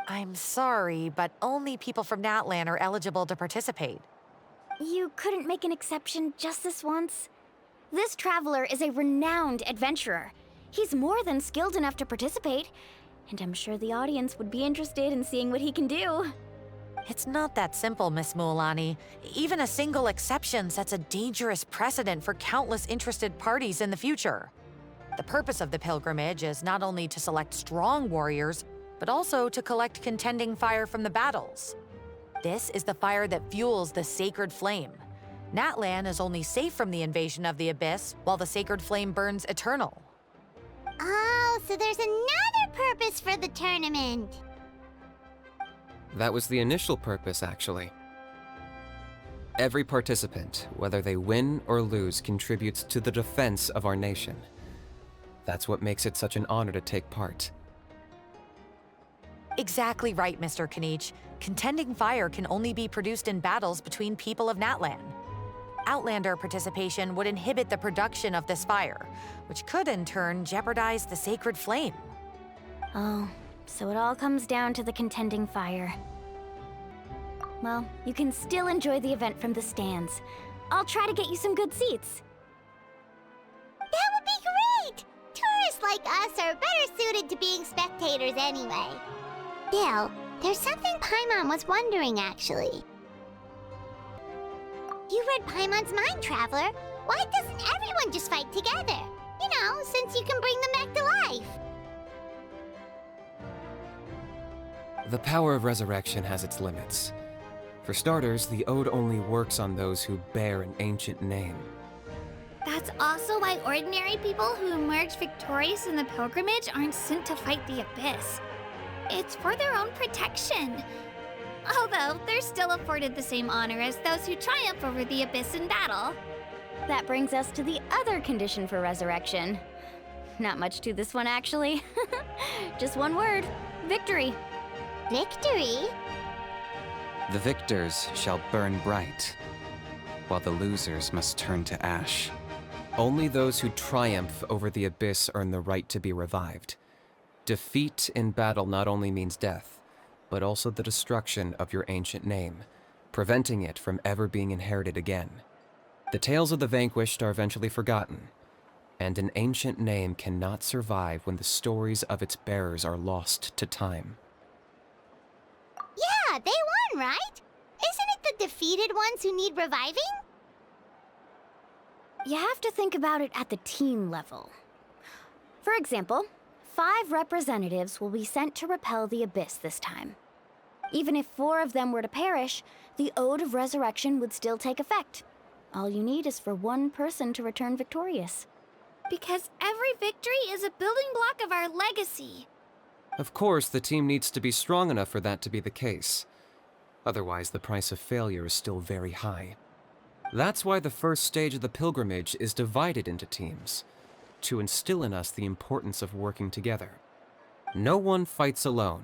I'm sorry, but only people from Natlan are eligible to participate. You couldn't make an exception just this once? This traveler is a renowned adventurer. He's more than skilled enough to participate, and I'm sure the audience would be interested in seeing what he can do. It's not that simple, Miss Mualani. Even a single exception sets a dangerous precedent for countless interested parties in the future. The purpose of the pilgrimage is not only to select strong warriors, but also to collect contending fire from the battles. This is the fire that fuels the sacred flame. Natlan is only safe from the invasion of the Abyss, while the sacred flame burns eternal. Oh, so there's another purpose for the tournament. That was the initial purpose, actually. Every participant, whether they win or lose, contributes to the defense of our nation. That's what makes it such an honor to take part. Exactly right, Mr. Kanich. Contending fire can only be produced in battles between people of Natlan. Outlander participation would inhibit the production of this fire, which could in turn jeopardize the sacred flame. Oh, so it all comes down to the contending fire. Well, you can still enjoy the event from the stands. I'll try to get you some good seats. That would be great! Tourists like us are better suited to being spectators anyway. Still, there's something Paimon was wondering, actually. You read Paimon's mind, Traveler. Why doesn't everyone just fight together? You know, since you can bring them back to life. The power of resurrection has its limits. For starters, the ode only works on those who bear an ancient name. That's also why ordinary people who emerge victorious in the pilgrimage aren't sent to fight the Abyss. It's for their own protection. Although, they're still afforded the same honor as those who triumph over the Abyss in battle. That brings us to the other condition for resurrection. Not much to this one, actually. Just one word: victory. Victory? The victors shall burn bright, while the losers must turn to ash. Only those who triumph over the Abyss earn the right to be revived. Defeat in battle not only means death, but also the destruction of your ancient name, preventing it from ever being inherited again. The tales of the vanquished are eventually forgotten, and an ancient name cannot survive when the stories of its bearers are lost to time. Yeah, they won, right? Isn't it the defeated ones who need reviving? You have to think about it at the team level. For example, 5 representatives will be sent to repel the Abyss this time. Even if 4 of them were to perish, the Ode of Resurrection would still take effect. All you need is for 1 person to return victorious. Because every victory is a building block of our legacy. Of course, the team needs to be strong enough for that to be the case. Otherwise, the price of failure is still very high. That's why the first stage of the pilgrimage is divided into teams, to instill in us the importance of working together. No one fights alone.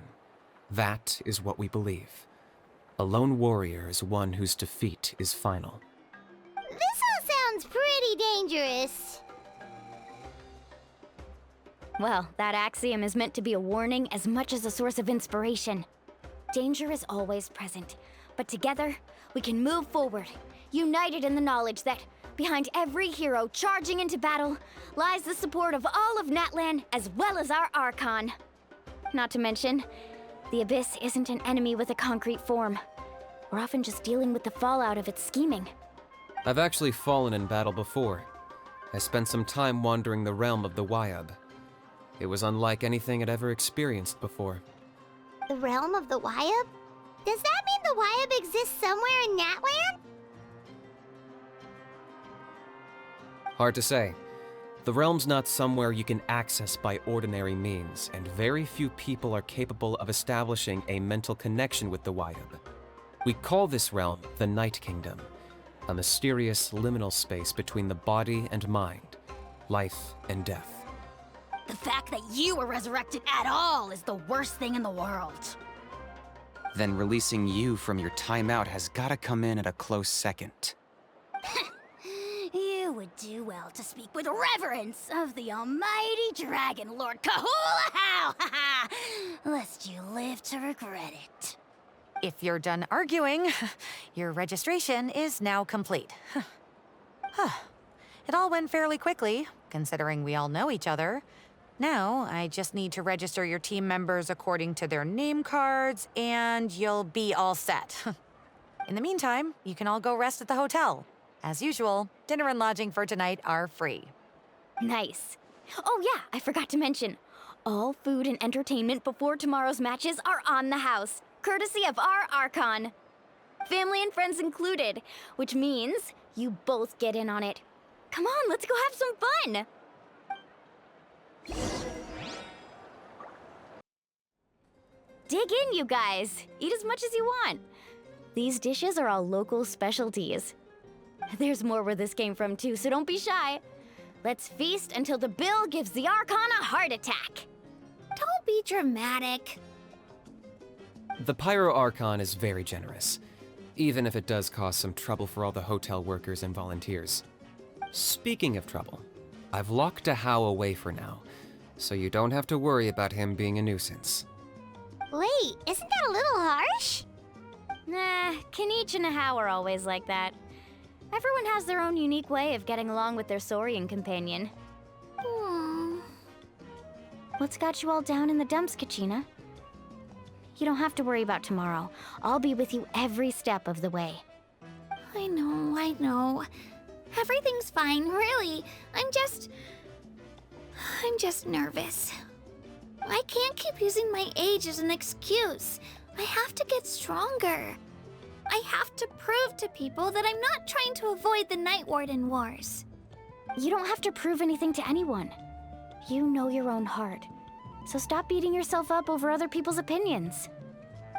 That is what we believe. A lone warrior is one whose defeat is final. This all sounds pretty dangerous. Well, that axiom is meant to be a warning as much as a source of inspiration. Danger is always present, but together, we can move forward, united in the knowledge that behind every hero charging into battle lies the support of all of Natlan as well as our Archon. Not to mention, the Abyss isn't an enemy with a concrete form. We're often just dealing with the fallout of its scheming. I've actually fallen in battle before. I spent some time wandering the realm of the Wyab. It was unlike anything I'd ever experienced before. The realm of the Wyab? Does that mean the Wyab exists somewhere in Natlan? Hard to say. The realm's not somewhere you can access by ordinary means, and very few people are capable of establishing a mental connection with the Wyab. We call this realm the Night Kingdom, a mysterious liminal space between the body and mind, life and death. The fact that you were resurrected at all is the worst thing in the world. Then releasing you from your timeout has gotta come in at a close second. You would do well to speak with reverence of the almighty Dragon Lord Kahula-How, lest you live to regret it. If you're done arguing, your registration is now complete. It all went fairly quickly, considering we all know each other. Now, I just need to register your team members according to their name cards, and you'll be all set. In the meantime, you can all go rest at the hotel. As usual, dinner and lodging for tonight are free. Nice. Oh yeah, I forgot to mention. All food and entertainment before tomorrow's matches are on the house, courtesy of our Archon. Family and friends included, which means you both get in on it. Come on, let's go have some fun! Dig in, you guys. Eat as much as you want. These dishes are all local specialties. There's more where this came from too, so don't be shy. Let's feast until the bill gives the Archon a heart attack. Don't be dramatic. The Pyro Archon is very generous, even if it does cause some trouble for all the hotel workers and volunteers. Speaking of trouble, I've locked a How away for now, so you don't have to worry about him being a nuisance. Wait, isn't that a little harsh? Nah, Kanich and How are always like that. Everyone has their own unique way of getting along with their Saurian companion. What's got you all down in the dumps, Kachina? You don't have to worry about tomorrow. I'll be with you every step of the way. I know. Everything's fine, really. I'm just nervous. I can't keep using my age as an excuse. I have to get stronger. I have to prove to people that I'm not trying to avoid the Night Warden Wars. You don't have to prove anything to anyone. You know your own heart. So stop beating yourself up over other people's opinions.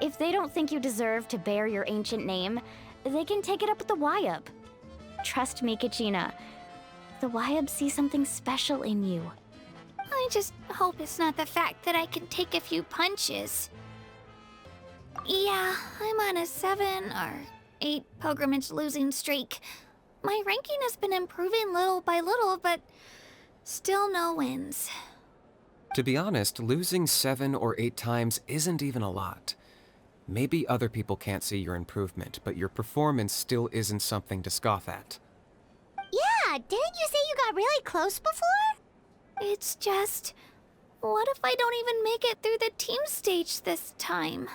If they don't think you deserve to bear your ancient name, they can take it up with the Wyab. Trust me, Kachina. The Wyab see something special in you. I just hope it's not the fact that I can take a few punches. Yeah, I'm on a 7 or 8 pilgrimage losing streak. My ranking has been improving little by little, but still no wins. To be honest, losing 7 or 8 times isn't even a lot. Maybe other people can't see your improvement, but your performance still isn't something to scoff at. Yeah, didn't you say you got really close before? It's just, what if I don't even make it through the team stage this time?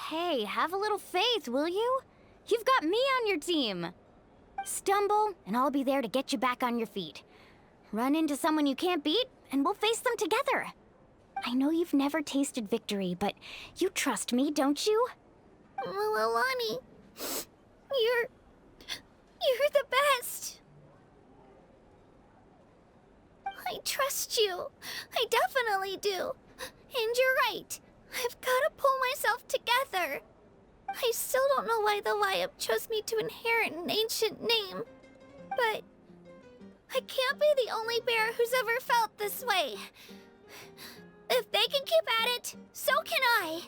Hey, have a little faith, will you? You've got me on your team. Stumble, and I'll be there to get you back on your feet. Run into someone you can't beat, and we'll face them together. I know you've never tasted victory, but you trust me, don't you? Mulalani, you're the best. I trust you. I definitely do. And you're right. I've got to pull myself together. I still don't know why the Liab chose me to inherit an ancient name. But I can't be the only bear who's ever felt this way. If they can keep at it, so can I.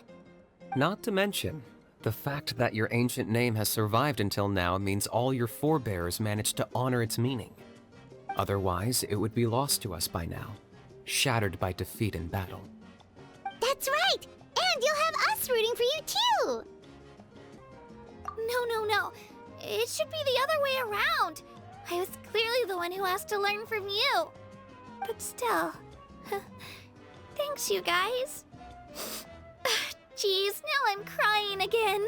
Not to mention, the fact that your ancient name has survived until now means all your forebears managed to honor its meaning. Otherwise, it would be lost to us by now, shattered by defeat in battle. That's right! And you'll have us rooting for you too! No. It should be the other way around. I was clearly the one who asked to learn from you. But still, thanks you guys. Geez, now I'm crying again.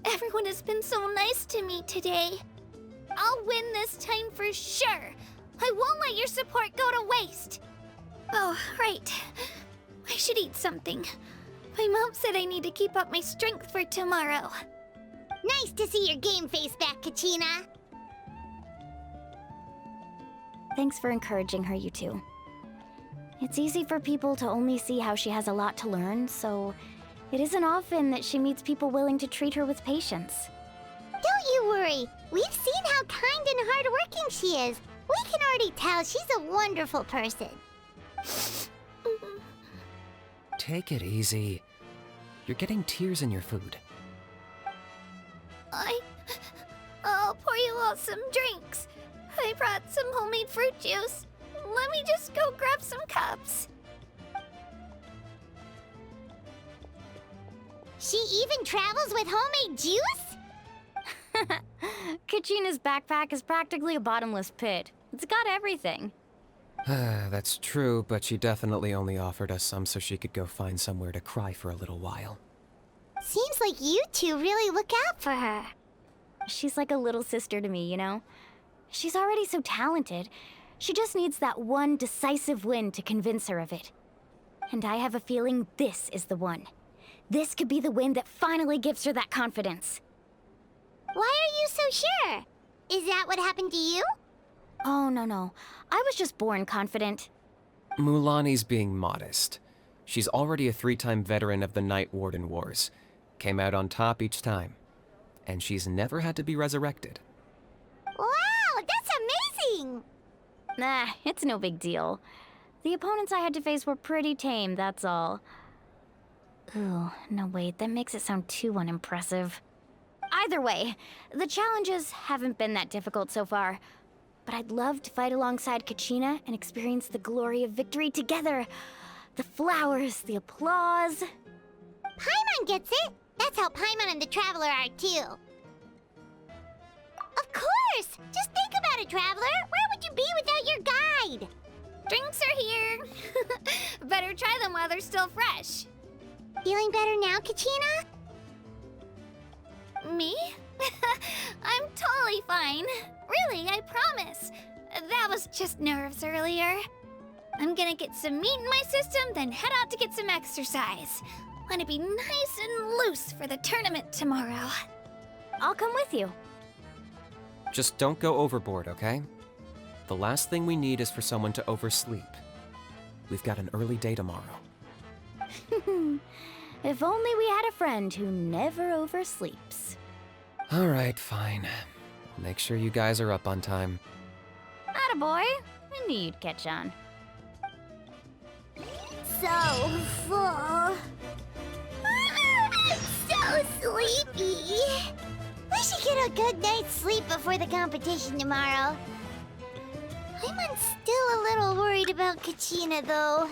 Everyone has been so nice to me today. I'll win this time for sure. I won't let your support go to waste. Oh, right. I should eat something. My mom said I need to keep up my strength for tomorrow. Nice to see your game face back, Kachina. Thanks for encouraging her, you two. It's easy for people to only see how she has a lot to learn, so it isn't often that she meets people willing to treat her with patience. Don't you worry. We've seen how kind and hardworking she is. We can already tell she's a wonderful person. Take it easy. You're getting tears in your food. I'll pour you all some drinks. I brought some homemade fruit juice. Let me just go grab some cups. She even travels with homemade juice? Kachina's backpack is practically a bottomless pit. It's got everything. That's true, but she definitely only offered us some so she could go find somewhere to cry for a little while. Seems like you two really look out for her. She's like a little sister to me, you know? She's already so talented. She just needs that one decisive win to convince her of it. And I have a feeling this is the one. This could be the win that finally gives her that confidence. Why are you so sure? Is that what happened to you? Oh, no. I was just born confident. Mulani's being modest. She's already a 3-time veteran of the Night Warden Wars. Came out on top each time. And she's never had to be resurrected. Wow, that's amazing! Nah, it's no big deal. The opponents I had to face were pretty tame, that's all. Ooh, no wait, that makes it sound too unimpressive. Either way, the challenges haven't been that difficult so far. But I'd love to fight alongside Kachina and experience the glory of victory together. The flowers, the applause. Paimon gets it! That's how Paimon and the Traveler are too. Of course! Just think about it, Traveler! Where would you be without your guide? Drinks are here. Better try them while they're still fresh. Feeling better now, Kachina? Me? I'm totally fine. Really, I promise. That was just nerves earlier. I'm gonna get some meat in my system, then head out to get some exercise. Want to be nice and loose for the tournament tomorrow. I'll come with you. Just don't go overboard, okay? The last thing we need is for someone to oversleep. We've got an early day tomorrow. If only we had a friend who never oversleeps. All right, fine. Make sure you guys are up on time. Attaboy. I knew you'd catch on. So full. I'm so sleepy. We should get a good night's sleep before the competition tomorrow. I'm still a little worried about Kachina, though.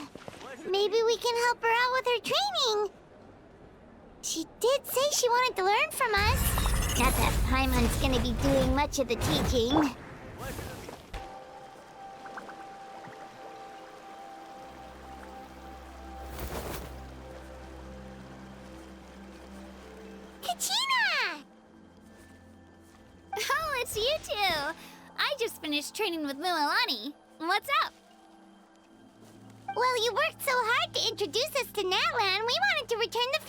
Maybe we can help her out with her training. She did say she wanted to learn from us. Not that Paimon's gonna be doing much of the teaching. Kachina! Oh, it's you two. I just finished training with Mulalani. What's up? Well, Well, you worked so hard to introduce us to Natlan, we wanted to return the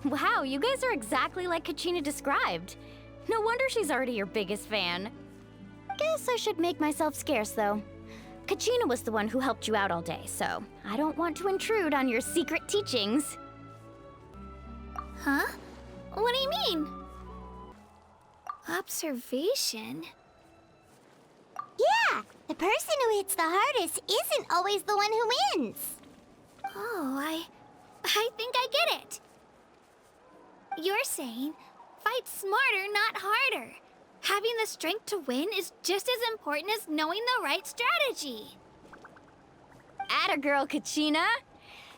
favor. Wow, you guys are exactly like Kachina described. No wonder she's already your biggest fan. Guess I should make myself scarce, though. Kachina was the one who helped you out all day, so I don't want to intrude on your secret teachings. Huh? What do you mean? Observation? Yeah, the person who hits the hardest isn't always the one who wins. Oh, I think I get it. You're saying fight smarter, not harder. Having the strength to win is just as important as knowing the right strategy. Atta girl, Kachina!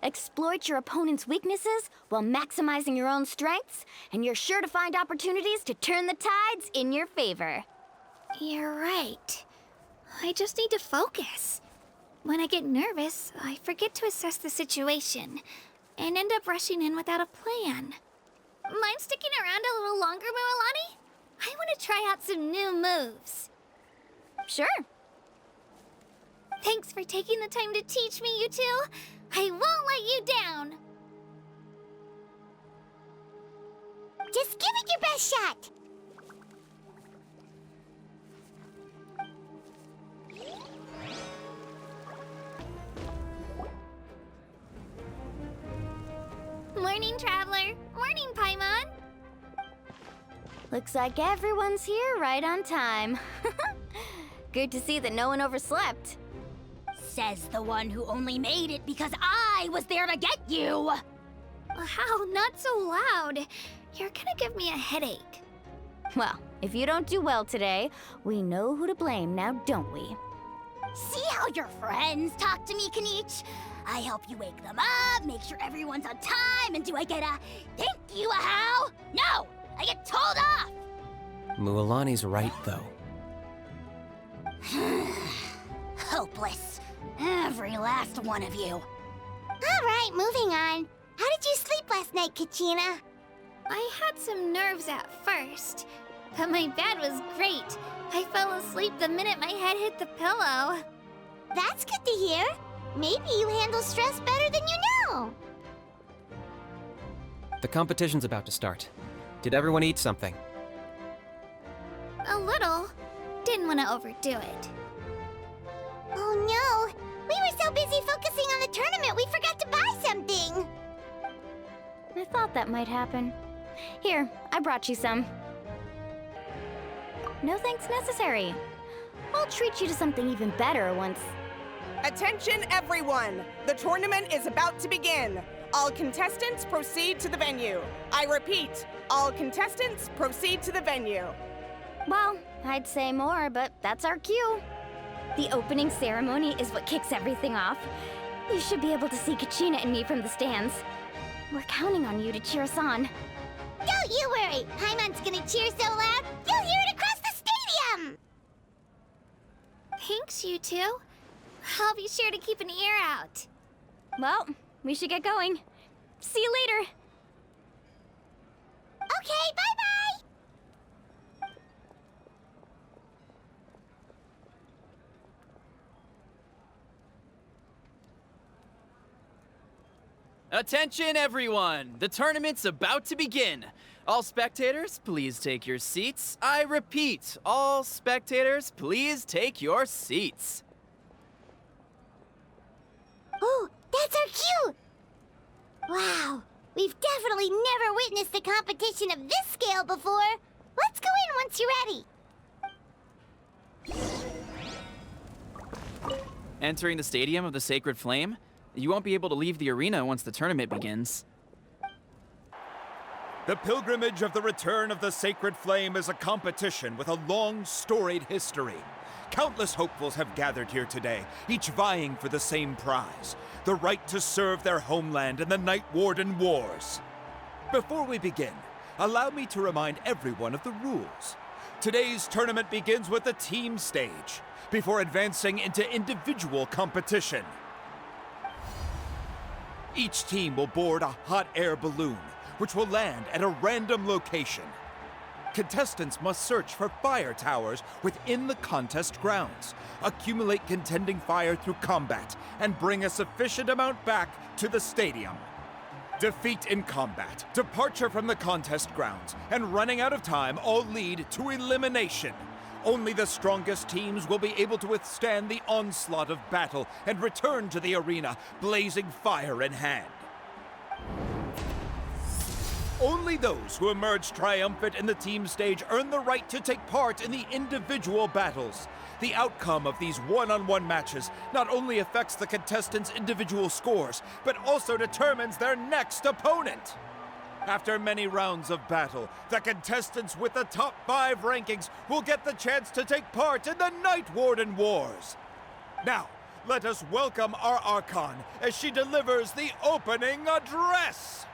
Exploit your opponent's weaknesses while maximizing your own strengths, and you're sure to find opportunities to turn the tides in your favor. You're right. I just need to focus. When I get nervous, I forget to assess the situation and end up rushing in without a plan. Mind sticking around a little longer, Mualani? I want to try out some new moves. Sure. Thanks for taking the time to teach me, you two. I won't let you down. Just give it your best shot. Morning, Traveler. Morning, Paimon. Looks like everyone's here right on time. Good to see that no one overslept. Says the one who only made it because I was there to get you. Wow, not so loud. You're gonna give me a headache. Well, if you don't do well today, we know who to blame now, don't we? See how your friends talk to me, Kanich? I help you wake them up, make sure everyone's on time, and do I get a thank you, a how? No! I get told off! Mualani's right, though. Hopeless. Every last one of you. All right, moving on. How did you sleep last night, Kachina? I had some nerves at first, but my bed was great. I fell asleep the minute my head hit the pillow. That's good to hear. Maybe you handle stress better than you know. The competition's about to start. Did everyone eat something? A little. Didn't want to overdo it. Oh no! We were so busy focusing on the tournament we forgot to buy something! I thought that might happen. Here, I brought you some. No thanks necessary. I'll treat you to something even better once... Attention everyone! The tournament is about to begin. All contestants proceed to the venue. I repeat, all contestants proceed to the venue. Well, I'd say more, but that's our cue. The opening ceremony is what kicks everything off. You should be able to see Kachina and me from the stands. We're counting on you to cheer us on. Don't you worry! Paimon's gonna cheer so loud, you'll hear it across the stadium! Thanks, you two. I'll be sure to keep an ear out. Well, we should get going. See you later. Okay, bye-bye! Attention, everyone! The tournament's about to begin. All spectators, please take your seats. I repeat, all spectators, please take your seats. Oh, that's our cue! Wow, we've definitely never witnessed a competition of this scale before. Let's go in once you're ready. Entering the Stadium of the Sacred Flame, you won't be able to leave the arena once the tournament begins. The pilgrimage of the return of the Sacred Flame is a competition with a long, storied history. Countless hopefuls have gathered here today, each vying for the same prize, the right to serve their homeland in the Night Warden Wars. Before we begin, allow me to remind everyone of the rules. Today's tournament begins with the team stage, before advancing into individual competition. Each team will board a hot air balloon, which will land at a random location. Contestants must search for fire towers within the contest grounds, accumulate contending fire through combat, and bring a sufficient amount back to the stadium. Defeat in combat, departure from the contest grounds, and running out of time all lead to elimination. Only the strongest teams will be able to withstand the onslaught of battle and return to the arena, blazing fire in hand. Only those who emerge triumphant in the team stage earn the right to take part in the individual battles. The outcome of these one-on-one matches not only affects the contestants' individual scores, but also determines their next opponent. After many rounds of battle, the contestants with the top 5 rankings will get the chance to take part in the Night Warden Wars. Now, let us welcome our Archon as she delivers the opening address.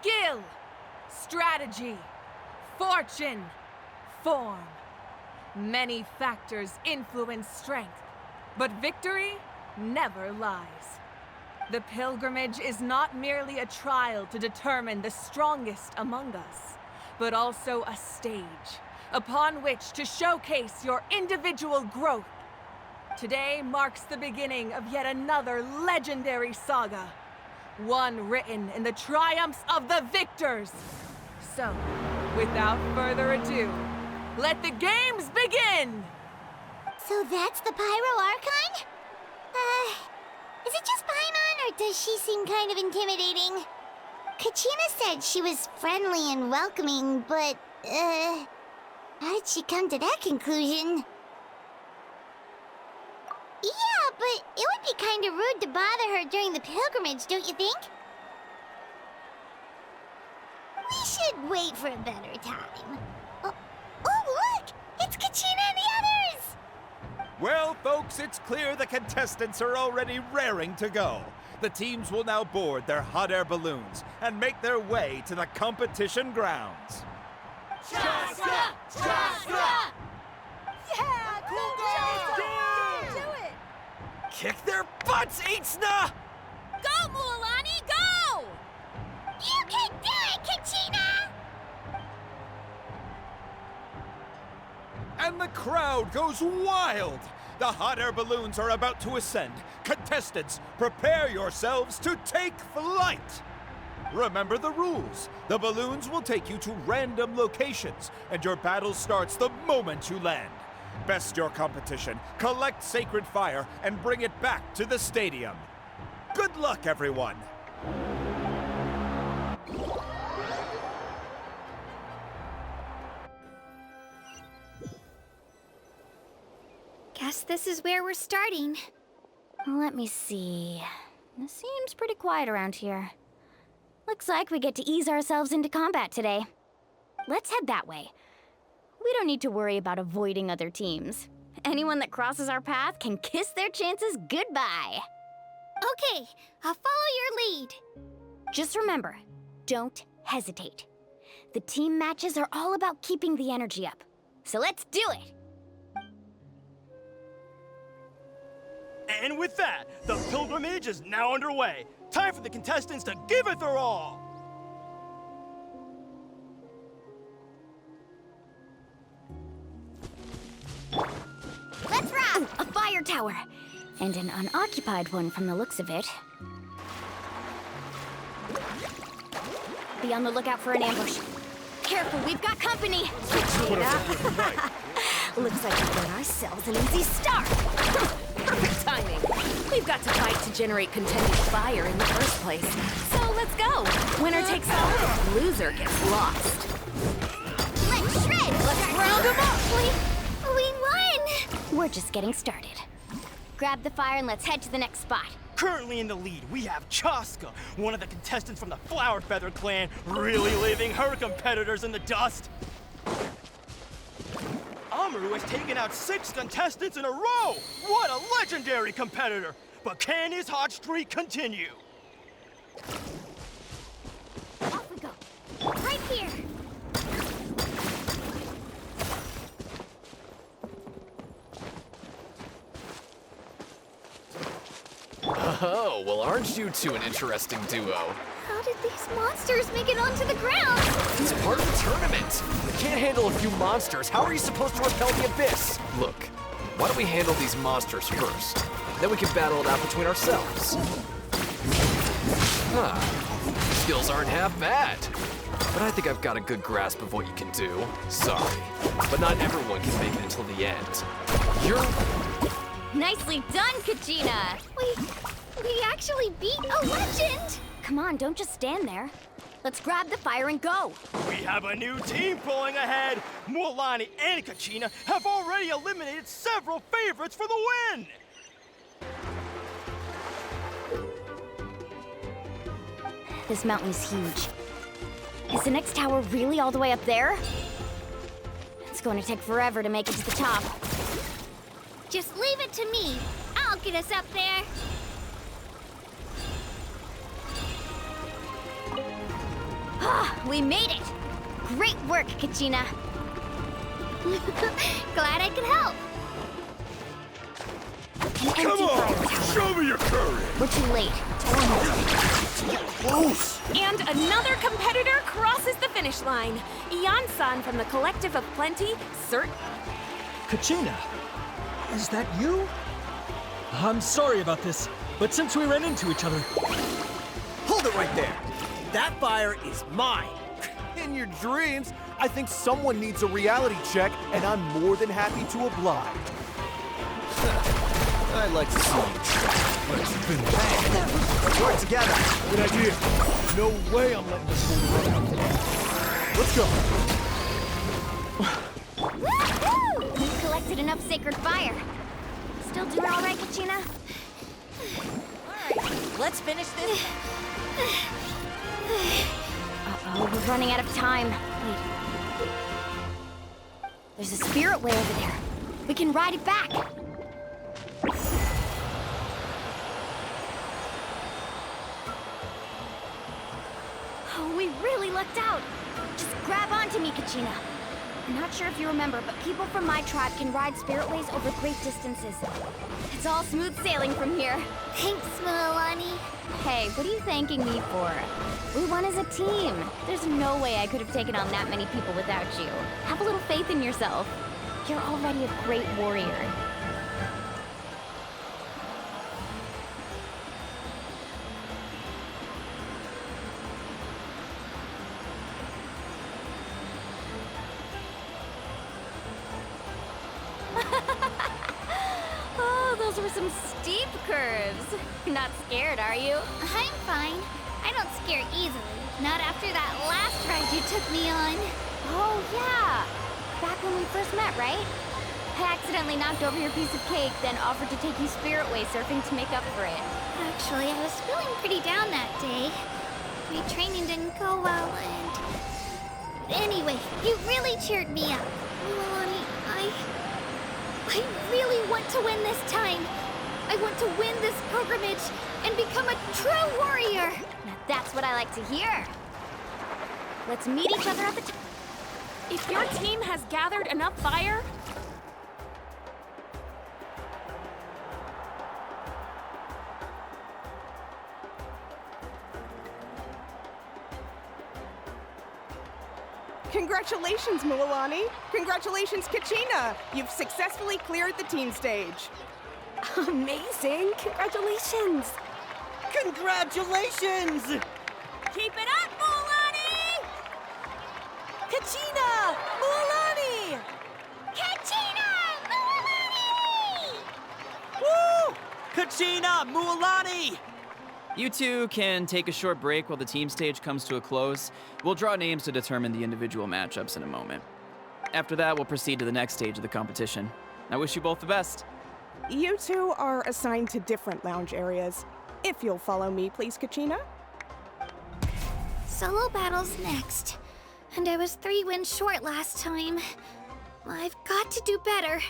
Skill, strategy, fortune, form. Many factors influence strength, but victory never lies. The pilgrimage is not merely a trial to determine the strongest among us, but also a stage upon which to showcase your individual growth. Today marks the beginning of yet another legendary saga. One written in the triumphs of the victors. So, without further ado, let the games begin! So that's the Pyro Archon? Is it just Paimon, or does she seem kind of intimidating? Kachina said she was friendly and welcoming, but, how did she come to that conclusion? Yeah, but it would be kind of rude to bother her during the pilgrimage, don't you think? We should wait for a better time. Oh, look! It's Kachina and the others! Well, folks, it's clear the contestants are already raring to go. The teams will now board their hot air balloons and make their way to the competition grounds. Chaska! Chaska! Yeah, cool girl! Kick their butts, Itzna! Go, Mualani, go! You can do it, Kachina! And the crowd goes wild! The hot air balloons are about to ascend. Contestants, prepare yourselves to take flight! Remember the rules. The balloons will take you to random locations, and your battle starts the moment you land. Best your competition, collect sacred fire, and bring it back to the stadium. Good luck, everyone! Guess this is where we're starting. Let me see. It seems pretty quiet around here. Looks like we get to ease ourselves into combat today. Let's head that way. We don't need to worry about avoiding other teams. Anyone that crosses our path can kiss their chances goodbye. Okay, I'll follow your lead. Just remember, don't hesitate. The team matches are all about keeping the energy up. So let's do it! And with that, the pilgrimage is now underway. Time for the contestants to give it their all! Let's rock! Ooh, a fire tower! And an unoccupied one from the looks of it. Be on the lookout for an ambush. Careful, we've got company! Looks like we've got ourselves an easy start! Perfect timing. We've got to fight to generate contending fire in the first place. So let's go. Winner takes all, loser gets lost. Let's shred! Let's round them up! We won! We're just getting started. Grab the fire and let's head to the next spot. Currently in the lead, we have Chaska, one of the contestants from the Flower Feather clan, really leaving her competitors in the dust. Amaru has taken out 6 contestants in a row! What a legendary competitor! but can his hot streak continue? Off we go. Right here. Oh, well, aren't you two an interesting duo? How did these monsters make it onto the ground? It's part of the tournament. You can't handle a few monsters. How are you supposed to repel the abyss? Look, why don't we handle these monsters first? Then we can battle it out between ourselves. Huh. Skills aren't half bad. But I think I've got a good grasp of what you can do. Sorry. But not everyone can make it until the end. You're... Nicely done, Kachina! We actually beat a legend! Come on, don't just stand there. Let's grab the fire and go. We have a new team pulling ahead. Mualani and Kachina have already eliminated several favorites for the win. This mountain is huge. Is the next tower really all the way up there? It's going to take forever to make it to the top. Just leave it to me. I'll get us up there. Ah, we made it! Great work, Kachina. Glad I could help. Come on! Show me your courage! We're too late. Close! And another competitor crosses the finish line. Ian-san from the Collective of Plenty, Kachina, is that you? I'm sorry about this, but since we ran into each other... Hold it right there! That fire is mine! In your dreams, I think someone needs a reality check, and I'm more than happy to oblige. I'd like to see you try. Let's finish. Let's work together. Good idea. No way I'm letting this fool run. Let's go. Woohoo! We collected enough sacred fire. Still doing all right, Kachina? Alright, let's finish this. Uh-oh, we're running out of time. Wait. There's a spirit way over there. We can ride it back. Oh, we really lucked out. Just grab onto me, Kachina. I'm not sure if you remember, but people from my tribe can ride spiritways over great distances. It's all smooth sailing from here. Thanks, Mualani. Hey, what are you thanking me for? We won as a team. There's no way I could have taken on that many people without you. Have a little faith in yourself. You're already a great warrior. Oh, those were some steep curves. Not scared, are you? I'm fine. I don't scare easily. Not after that last ride you took me on. Oh, yeah. Back when we first met, right? I accidentally knocked over your piece of cake, then offered to take you spiritway surfing to make up for it. Actually, I was feeling pretty down that day. My training didn't go well, and... Anyway, you really cheered me up. Mualani, I really want to win this time. I want to win this pilgrimage and become a true warrior. Now that's what I like to hear. Let's meet each other at the top. If your team has gathered enough fire, Congratulations, Mualani! Congratulations, Kachina! You've successfully cleared the team stage. amazing! Congratulations! Congratulations! Keep it up, Mualani! Kachina! Mualani! Kachina! Mualani! Woo! Kachina! Mualani! You two can take a short break while the team stage comes to a close. We'll draw names to determine the individual matchups in a moment. After that, we'll proceed to the next stage of the competition. I wish you both the best. You two are assigned to different lounge areas. If you'll follow me, please, Kachina. Solo battles next. And I was 3 wins short last time. I've got to do better.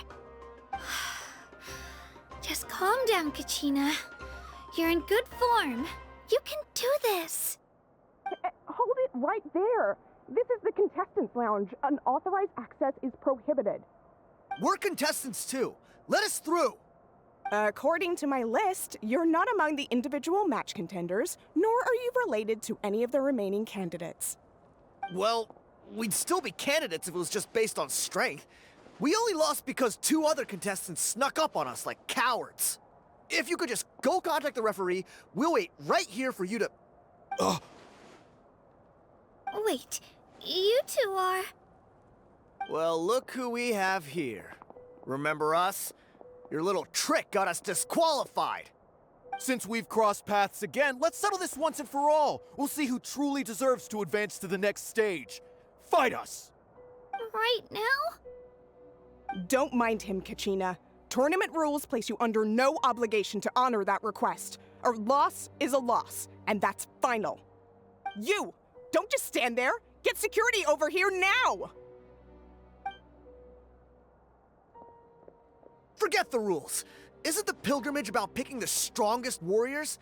Just calm down, Kachina. You're in good form. You can do this. Hold it right there. This is the contestants' lounge. Unauthorized access is prohibited. We're contestants too. Let us through. According to my list, you're not among the individual match contenders, nor are you related to any of the remaining candidates. Well, we'd still be candidates if it was just based on strength. We only lost because 2 other contestants snuck up on us like cowards. If you could just go contact the referee, we'll wait right here for you to... Wait, you 2 are... Well, look who we have here. Remember us? Your little trick got us disqualified. Since we've crossed paths again, let's settle this once and for all. We'll see who truly deserves to advance to the next stage. Fight us! Right now? Don't mind him, Kachina. Tournament rules place you under no obligation to honor that request. A loss is a loss, and that's final. You! Don't just stand there! Get security over here now! Forget the rules. Isn't the pilgrimage about picking the strongest warriors?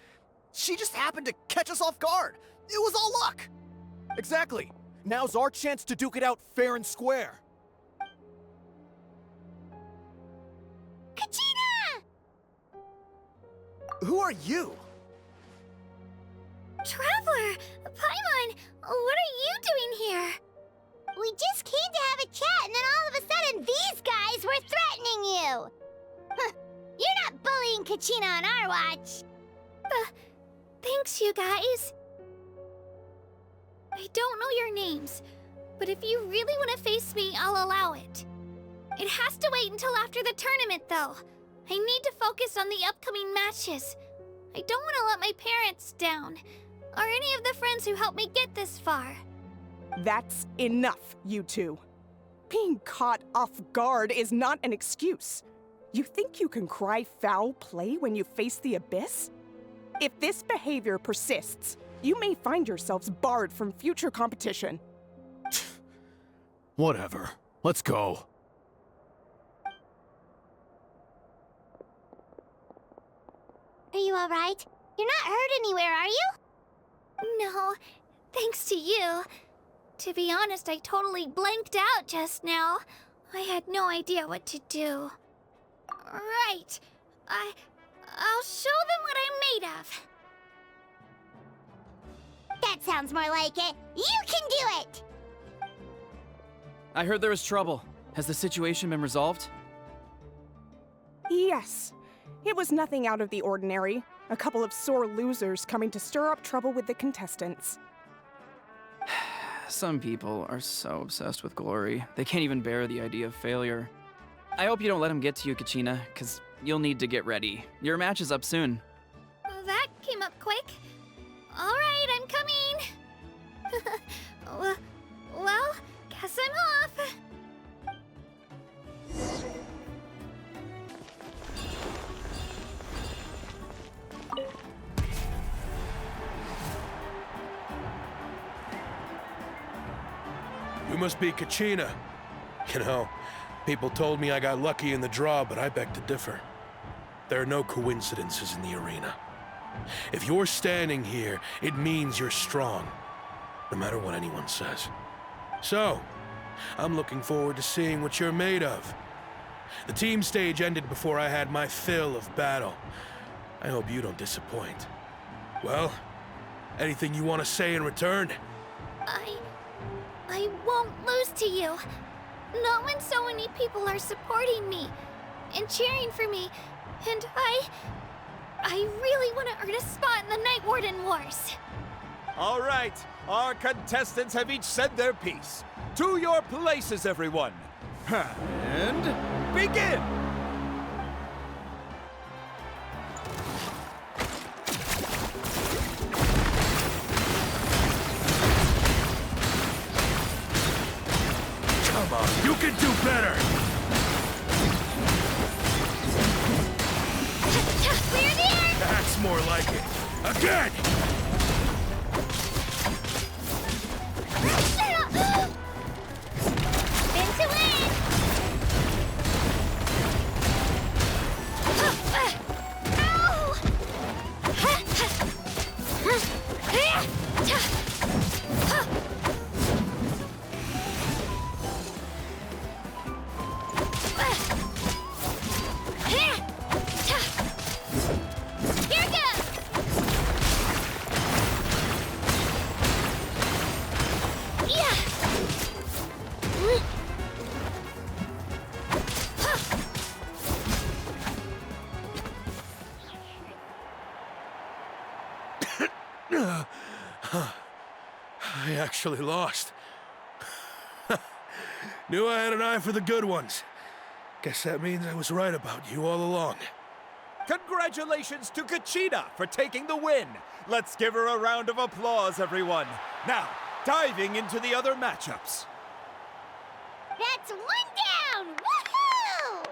She just happened to catch us off guard. It was all luck. Exactly. Now's our chance to duke it out fair and square. Kachina! Who are you? Traveler! Paimon! What are you doing here? We just came to have a chat, and then all of a sudden these guys were threatening you! You're not bullying Kachina on our watch! Thanks, you guys. I don't know your names, but if you really want to face me, I'll allow it. It has to wait until after the tournament, though. I need to focus on the upcoming matches. I don't want to let my parents down, or any of the friends who helped me get this far. That's enough, you 2. Being caught off guard is not an excuse. You think you can cry foul play when you face the abyss? If this behavior persists, you may find yourselves barred from future competition. Whatever. Let's go. Are you alright? You're not hurt anywhere, are you? No, thanks to you. To be honest, I totally blanked out just now. I had no idea what to do. Right. I'll show them what I'm made of. That sounds more like it. You can do it! I heard there was trouble. Has the situation been resolved? Yes. It was nothing out of the ordinary. A couple of sore losers coming to stir up trouble with the contestants. Some people are so obsessed with glory, they can't even bear the idea of failure. I hope you don't let them get to you, Kachina, because you'll need to get ready. Your match is up soon. That came up quick. All right, I'm coming. Well, guess I'm off. You must be Kachina. You know, people told me I got lucky in the draw, but I beg to differ. There are no coincidences in the arena. If you're standing here, it means you're strong, no matter what anyone says. So, I'm looking forward to seeing what you're made of. The team stage ended before I had my fill of battle. I hope you don't disappoint. Well, anything you want to say in return? I won't lose to you. Not when so many people are supporting me and cheering for me. And I really want to earn a spot in the Night Warden Wars. All right, our contestants have each said their piece. To your places, everyone. And begin! Come on, you can do better! Clear the air! That's more like it. Again! Spin to win! Ow! actually lost. Knew I had an eye for the good ones. Guess that means I was right about you all along. Congratulations to Kachina for taking the win. Let's give her a round of applause, everyone. Now, diving into the other matchups. That's one down! Woohoo!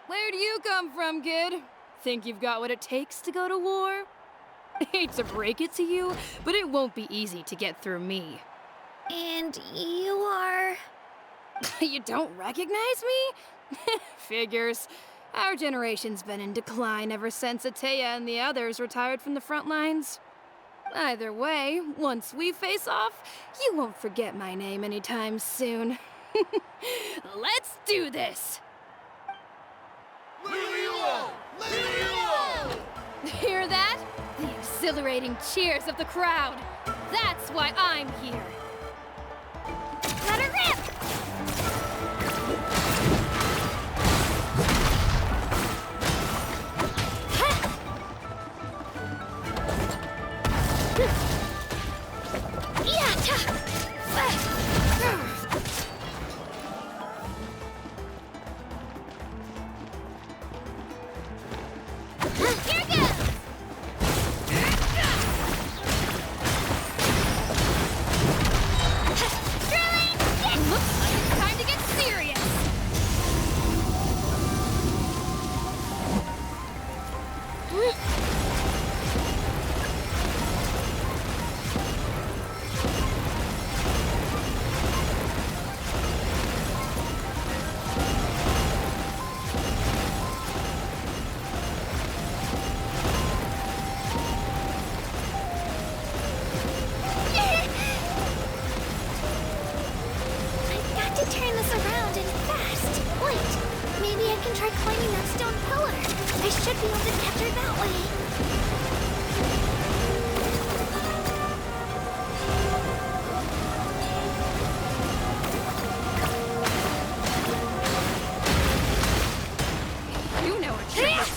Where'd you come from, kid? Think you've got what it takes to go to war? Hate to break it to you, but it won't be easy to get through me. And you are... You don't recognize me? Figures. Our generation's been in decline ever since Ateya and the others retired from the front lines. Either way, once we face off, you won't forget my name anytime soon. Let's do this! Hear that? The exhilarating cheers of the crowd. That's why I'm here. Let her rip!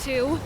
Too.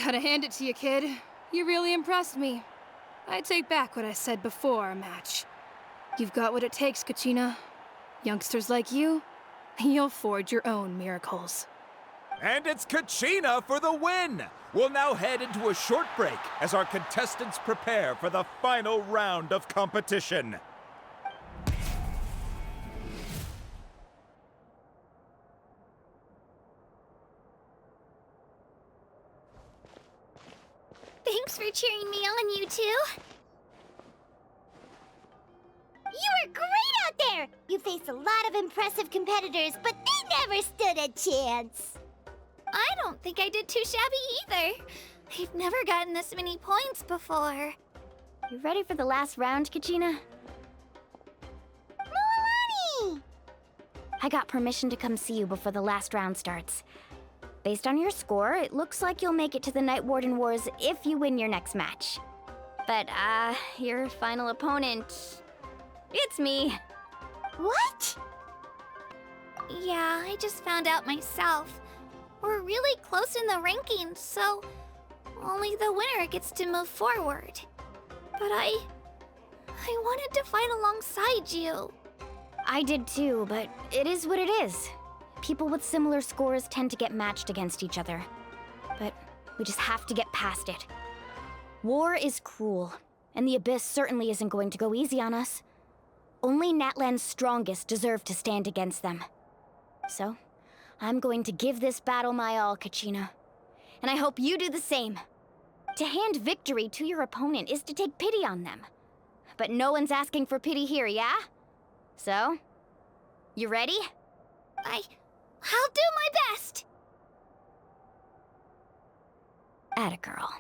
Gotta hand it to you, kid. You really impressed me. I take back what I said before our match. You've got what it takes, Kachina. Youngsters like you, you'll forge your own miracles. And it's Kachina for the win! We'll now head into a short break as our contestants prepare for the final round of competition. Thanks for cheering me on, you two. You were great out there! You faced a lot of impressive competitors, but they never stood a chance. I don't think I did too shabby either. I've never gotten this many points before. You ready for the last round, Kachina? Milani! I got permission to come see you before the last round starts. Based on your score, it looks like you'll make it to the Night Warden Wars if you win your next match. But, your final opponent... it's me. What? Yeah, I just found out myself. We're really close in the rankings, so only the winner gets to move forward. But I wanted to fight alongside you. I did too, but it is what it is. People with similar scores tend to get matched against each other. But we just have to get past it. War is cruel, and the Abyss certainly isn't going to go easy on us. Only Natlan's strongest deserve to stand against them. So, I'm going to give this battle my all, Kachina. And I hope you do the same. To hand victory to your opponent is to take pity on them. But no one's asking for pity here, yeah? So, you ready? I'll do my best! Atta girl.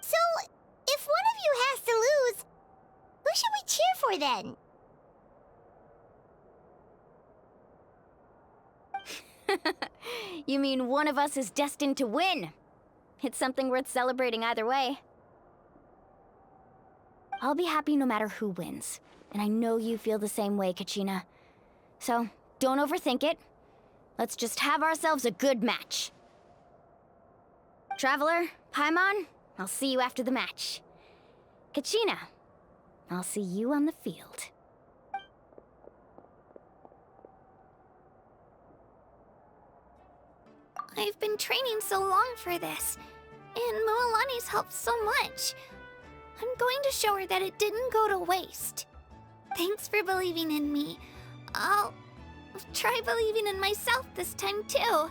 So, if one of you has to lose, who should we cheer for then? You mean one of us is destined to win? It's something worth celebrating either way. I'll be happy no matter who wins, and I know you feel the same way, Kachina. So, don't overthink it. Let's just have ourselves a good match. Traveler, Paimon, I'll see you after the match. Kachina, I'll see you on the field. I've been training so long for this, and Mualani's helped so much. I'm going to show her that it didn't go to waste. Thanks for believing in me. I'll try believing in myself this time too.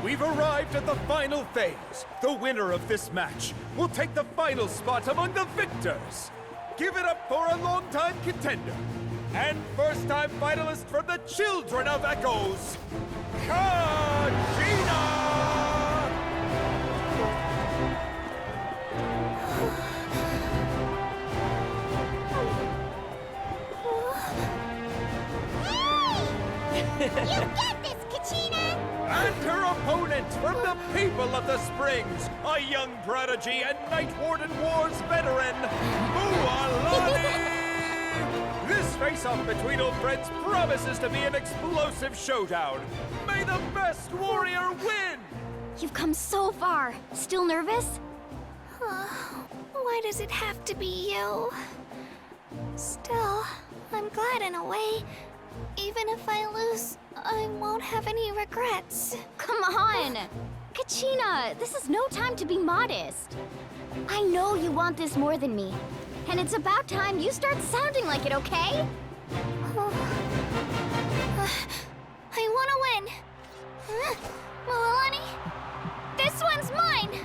We've arrived at the final phase. The winner of this match will take the final spot among the victors. Give it up for a longtime contender and first-time finalist from the Children of Echoes, Kachina! You get this, Kachina! And her opponent from the people of the Springs, a young prodigy and Night Warden Wars veteran, Mualani! This face-off between old friends promises to be an explosive showdown. May the best warrior win! You've come so far. Still nervous? Why does it have to be you? Still, I'm glad in a way. Even if I lose, I won't have any regrets. Come on! Kachina, this is no time to be modest. I know you want this more than me. And it's about time you start sounding like it, okay? I want to win. Mualani, this one's mine!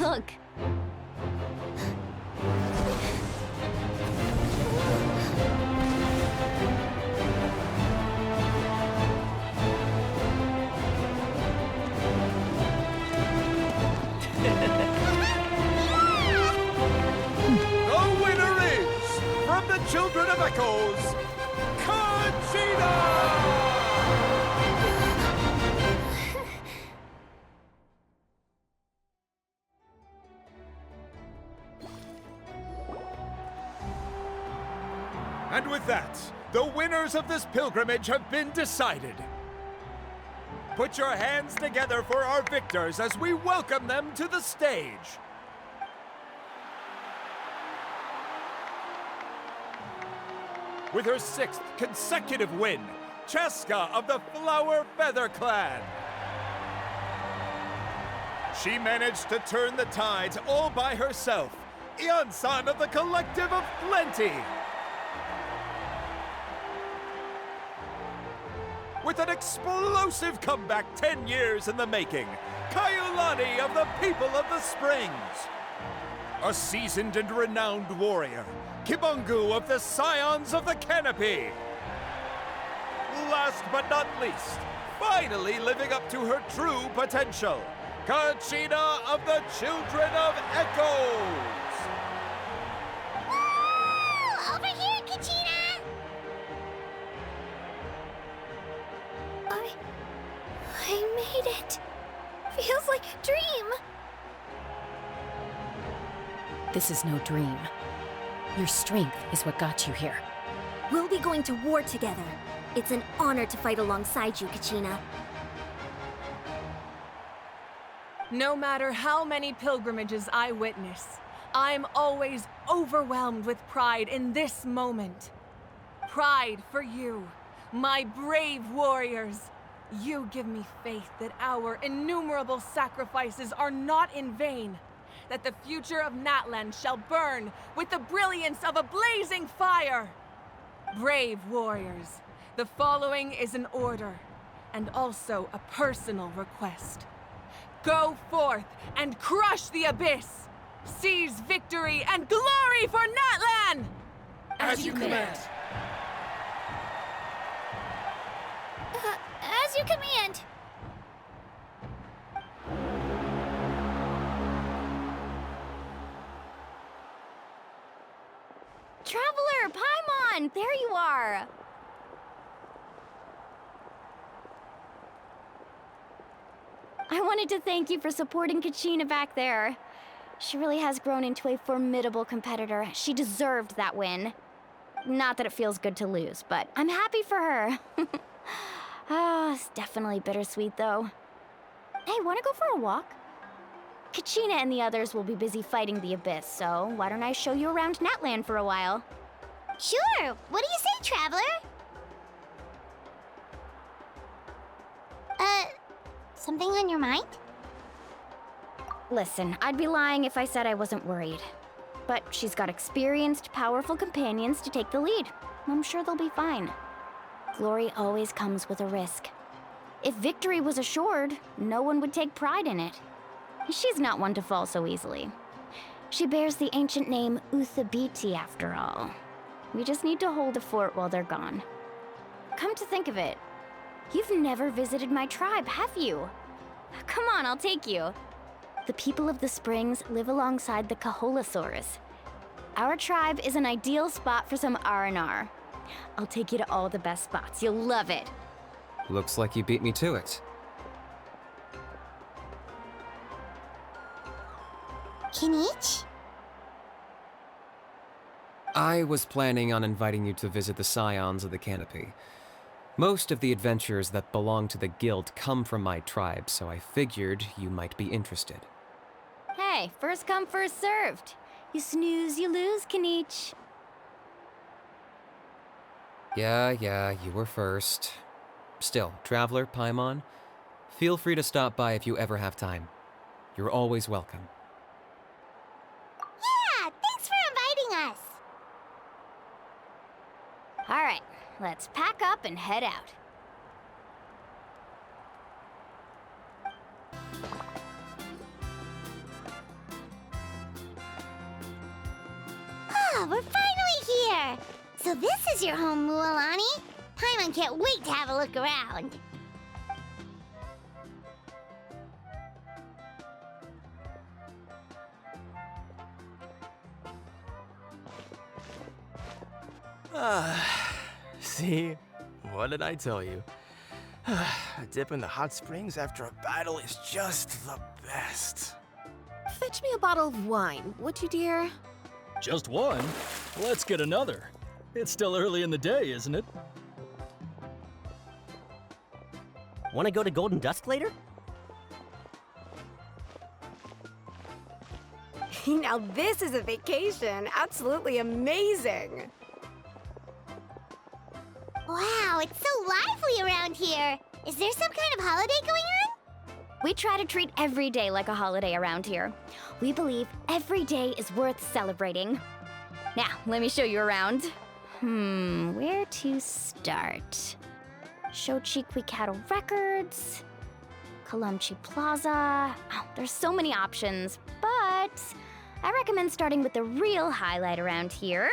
Look. The winner is, from the Children of Echoes, Conchita! And with that, the winners of this pilgrimage have been decided. Put your hands together for our victors as we welcome them to the stage. With her 6th consecutive win, Cheska of the Flower Feather Clan. She managed to turn the tides all by herself. Ian-san of the Collective of Plenty. With an explosive comeback 10 years in the making, Kaiulani of the People of the Springs. A seasoned and renowned warrior, Kibungu of the Scions of the Canopy. Last but not least, finally living up to her true potential, Conchita of the Children of Echoes. Woo! Over here, Conchita! I made it. Feels like a dream. This is no dream. Your strength is what got you here. We'll be going to war together. It's an honor to fight alongside you, Kachina. No matter how many pilgrimages I witness, I'm always overwhelmed with pride in this moment. Pride for you, my brave warriors. You give me faith that our innumerable sacrifices are not in vain, that the future of Natlan shall burn with the brilliance of a blazing fire. Brave warriors, the following is an order, and also a personal request. Go forth and crush the abyss! Seize victory and glory for Natlan! As you command. As you command. Traveler, Paimon, there you are. I wanted to thank you for supporting Kachina back there. She really has grown into a formidable competitor. She deserved that win. Not that it feels good to lose, but I'm happy for her. It's definitely bittersweet, though. Hey, wanna go for a walk? Kachina and the others will be busy fighting the Abyss, so why don't I show you around Natlan for a while? Sure. What do you say, Traveler? Something on your mind? Listen, I'd be lying if I said I wasn't worried. But she's got experienced, powerful companions to take the lead. I'm sure they'll be fine. Glory always comes with a risk. If victory was assured, no one would take pride in it. She's not one to fall so easily. She bears the ancient name Uthabiti, after all. We just need to hold the fort while they're gone. Come to think of it, you've never visited my tribe, have you? Come on, I'll take you. The people of the Springs live alongside the Kaholasaurus. Our tribe is an ideal spot for some R&R. I'll take you to all the best spots. You'll love it. Looks like you beat me to it. Kinich? I was planning on inviting you to visit the Scions of the Canopy. Most of the adventurers that belong to the guild come from my tribe, so I figured you might be interested. Hey, first come, first served. You snooze, you lose, Kinich. Yeah, you were first. Still, Traveler, Paimon, feel free to stop by if you ever have time. You're always welcome. Yeah, thanks for inviting us. All right, let's pack up and head out. So this is your home, Mualani. Paimon can't wait to have a look around. See? What did I tell you? A dip in the hot springs after a battle is just the best. Fetch me a bottle of wine, would you, dear? Just one? Let's get another. It's still early in the day, isn't it? Want to go to Golden Dusk later? Now this is a vacation. Absolutely amazing. Wow, it's so lively around here. Is there some kind of holiday going on? We try to treat every day like a holiday around here. We believe every day is worth celebrating. Now, let me show you around. Where to start? Shochiquicatl Records, Kalumchi Plaza. Oh, there's so many options, but I recommend starting with the real highlight around here.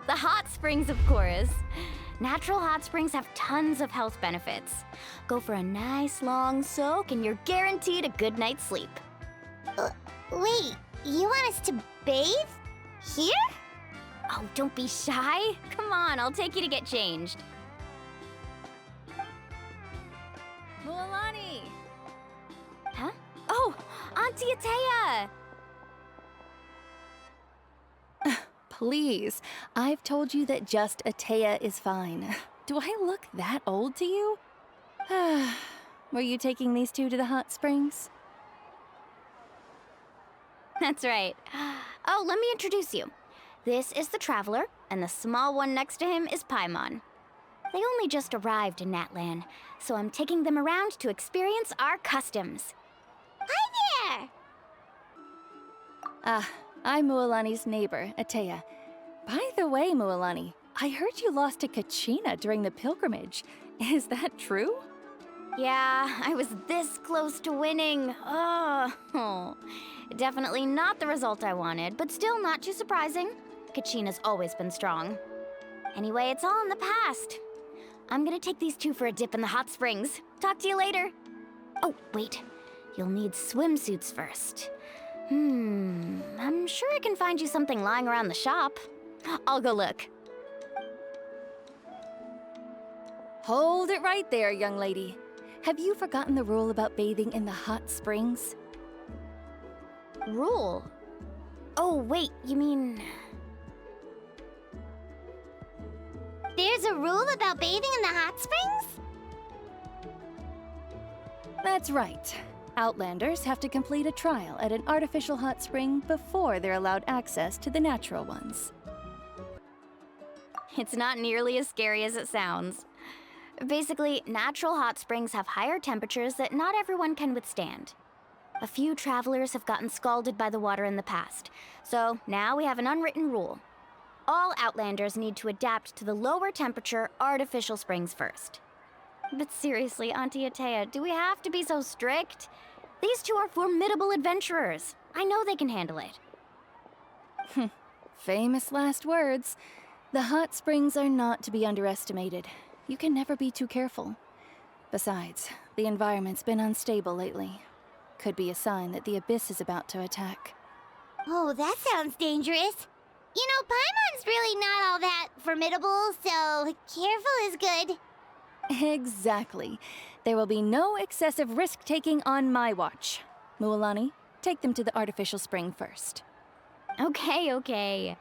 The hot springs, of course. Natural hot springs have tons of health benefits. Go for a nice long soak and you're guaranteed a good night's sleep. Wait, you want us to bathe? Here? Oh, don't be shy. Come on, I'll take you to get changed. Mualani! Huh? Oh, Auntie Atea! Please, I've told you that just Atea is fine. Do I look that old to you? Were you taking these two to the hot springs? That's right. Oh, let me introduce you. This is the Traveler, and the small one next to him is Paimon. They only just arrived in Natlan, so I'm taking them around to experience our customs. Hi there! I'm Mualani's neighbor, Atea. By the way, Mualani, I heard you lost to Kachina during the pilgrimage. Is that true? Yeah, I was this close to winning. Oh, definitely not the result I wanted, but still not too surprising. Kachina's always been strong. Anyway, it's all in the past. I'm gonna take these two for a dip in the hot springs. Talk to you later. Oh, wait. You'll need swimsuits first. I'm sure I can find you something lying around the shop. I'll go look. Hold it right there, young lady. Have you forgotten the rule about bathing in the hot springs? Rule? Oh, wait, you mean... There's a rule about bathing in the hot springs? That's right. Outlanders have to complete a trial at an artificial hot spring before they're allowed access to the natural ones. It's not nearly as scary as it sounds. Basically, natural hot springs have higher temperatures that not everyone can withstand. A few travelers have gotten scalded by the water in the past, so now we have an unwritten rule. All Outlanders need to adapt to the lower temperature artificial springs first. But seriously, Auntie Atea, do we have to be so strict? These two are formidable adventurers. I know they can handle it. Famous last words. The hot springs are not to be underestimated. You can never be too careful. Besides, the environment's been unstable lately. Could be a sign that the Abyss is about to attack. Oh, that sounds dangerous. You know, Paimon's really not all that formidable, so careful is good. Exactly. There will be no excessive risk-taking on my watch. Mualani, take them to the artificial spring first. Okay.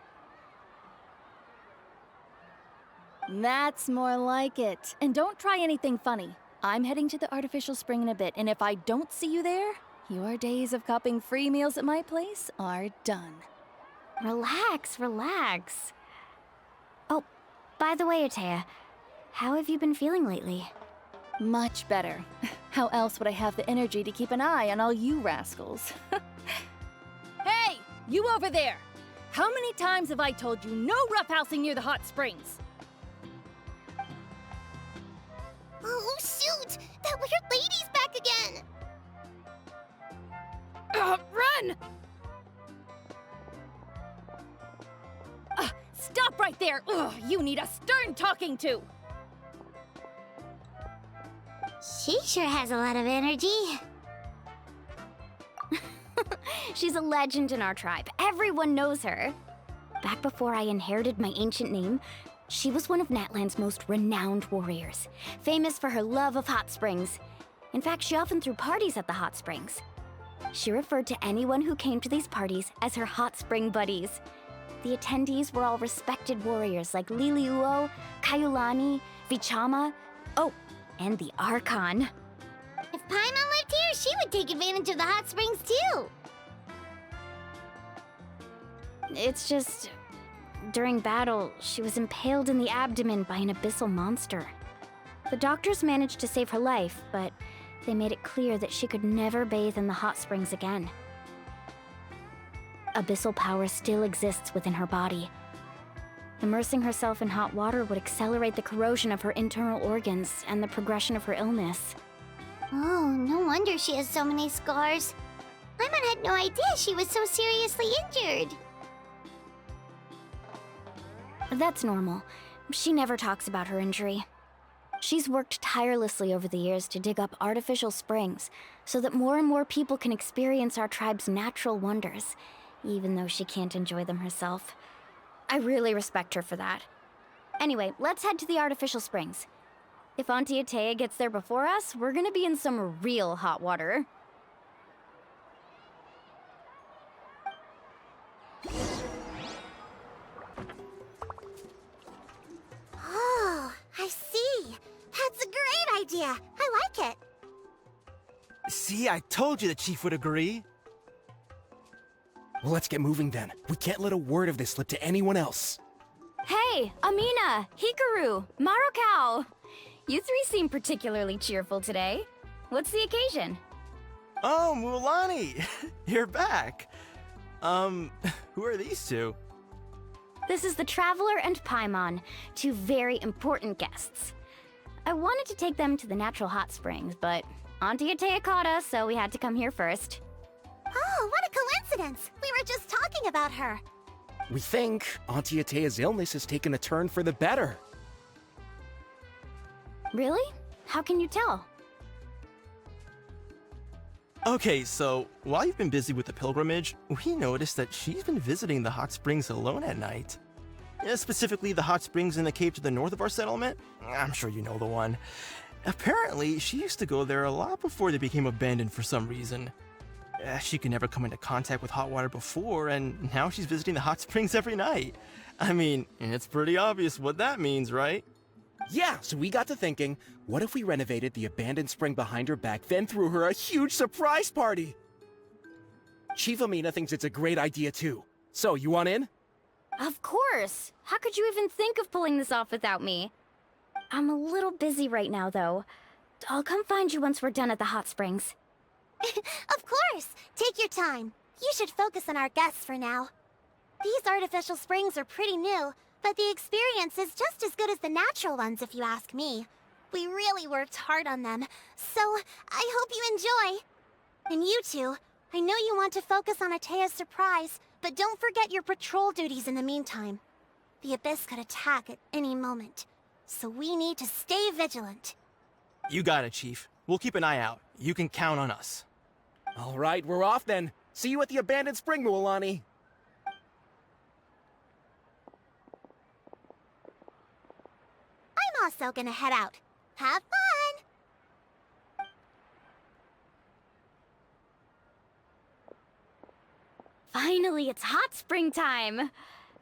That's more like it. And don't try anything funny. I'm heading to the artificial spring in a bit, and if I don't see you there, your days of copping free meals at my place are done. Relax. Oh, by the way, Atea, how have you been feeling lately? Much better. How else would I have the energy to keep an eye on all you rascals? Hey, you over there! How many times have I told you no roughhousing near the hot springs? Oh, shoot! That weird lady's back again! Run! Ugh, you need a stern talking to! She sure has a lot of energy. She's a legend in our tribe. Everyone knows her. Back before I inherited my ancient name, she was one of Natlan's most renowned warriors, famous for her love of hot springs. In fact, she often threw parties at the hot springs. She referred to anyone who came to these parties as her hot spring buddies. The attendees were all respected warriors like Liliuo, Kaiulani, Vichama, oh, and the Archon. If Paimon lived here, she would take advantage of the hot springs too. It's just, during battle, she was impaled in the abdomen by an abyssal monster. The doctors managed to save her life, but they made it clear that she could never bathe in the hot springs again. Abyssal power still exists within her body. Immersing herself in hot water would accelerate the corrosion of her internal organs and the progression of her illness. Oh, no wonder she has so many scars. Paimon had no idea she was so seriously injured. That's normal. She never talks about her injury. She's worked tirelessly over the years to dig up artificial springs so that more and more people can experience our tribe's natural wonders, even though she can't enjoy them herself. I really respect her for that. Anyway, let's head to the artificial springs. If Auntie Atea gets there before us, we're gonna be in some real hot water. Oh, I see. That's a great idea. I like it. See, I told you the chief would agree. Well, let's get moving then. We can't let a word of this slip to anyone else. Hey, Amina, Hikaru, Marukao! You three seem particularly cheerful today. What's the occasion? Oh, Mulani! You're back. Who are these two? This is the Traveler and Paimon, two very important guests. I wanted to take them to the natural hot springs, but Auntie Atea caught us, so we had to come here first. Oh, what a coincidence! We were just talking about her. We think Auntie Atea's illness has taken a turn for the better. Really? How can you tell? Okay, so while you've been busy with the pilgrimage, we noticed that she's been visiting the hot springs alone at night. Specifically, the hot springs in the cave to the north of our settlement. I'm sure you know the one. Apparently, she used to go there a lot before they became abandoned for some reason. She could never come into contact with hot water before, and now she's visiting the hot springs every night. I mean, it's pretty obvious what that means, right? Yeah, so we got to thinking, what if we renovated the abandoned spring behind her back, then threw her a huge surprise party? Chief Amina thinks it's a great idea too. So, you want in? Of course! How could you even think of pulling this off without me? I'm a little busy right now, though. I'll come find you once we're done at the hot springs. Of course! Take your time. You should focus on our guests for now. These artificial springs are pretty new, but the experience is just as good as the natural ones, if you ask me. We really worked hard on them, so I hope you enjoy. And you two, I know you want to focus on Atea's surprise, but don't forget your patrol duties in the meantime. The Abyss could attack at any moment, so we need to stay vigilant. You got it, Chief. We'll keep an eye out. You can count on us. All right, we're off then. See you at the abandoned spring, Mulani. I'm also gonna head out. Have fun! Finally, it's hot spring time!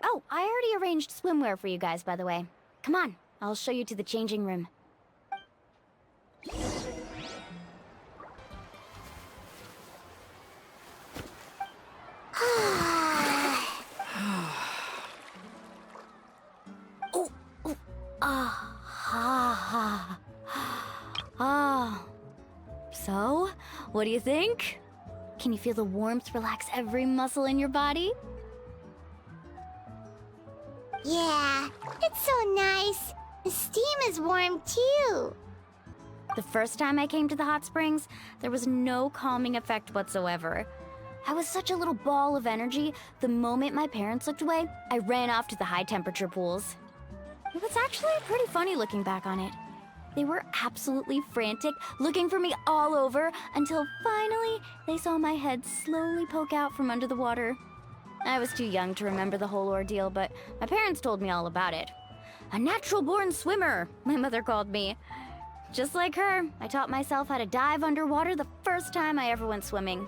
Oh, I already arranged swimwear for you guys, by the way. Come on, I'll show you to the changing room. So, what do you think? Can you feel the warmth relax every muscle in your body? Yeah, it's so nice. The steam is warm too. The first time I came to the hot springs, there was no calming effect whatsoever. I was such a little ball of energy, the moment my parents looked away, I ran off to the high temperature pools. It was actually pretty funny looking back on it. They were absolutely frantic, looking for me all over, until finally they saw my head slowly poke out from under the water. I was too young to remember the whole ordeal, but my parents told me all about it. A natural-born swimmer, my mother called me. Just like her, I taught myself how to dive underwater the first time I ever went swimming.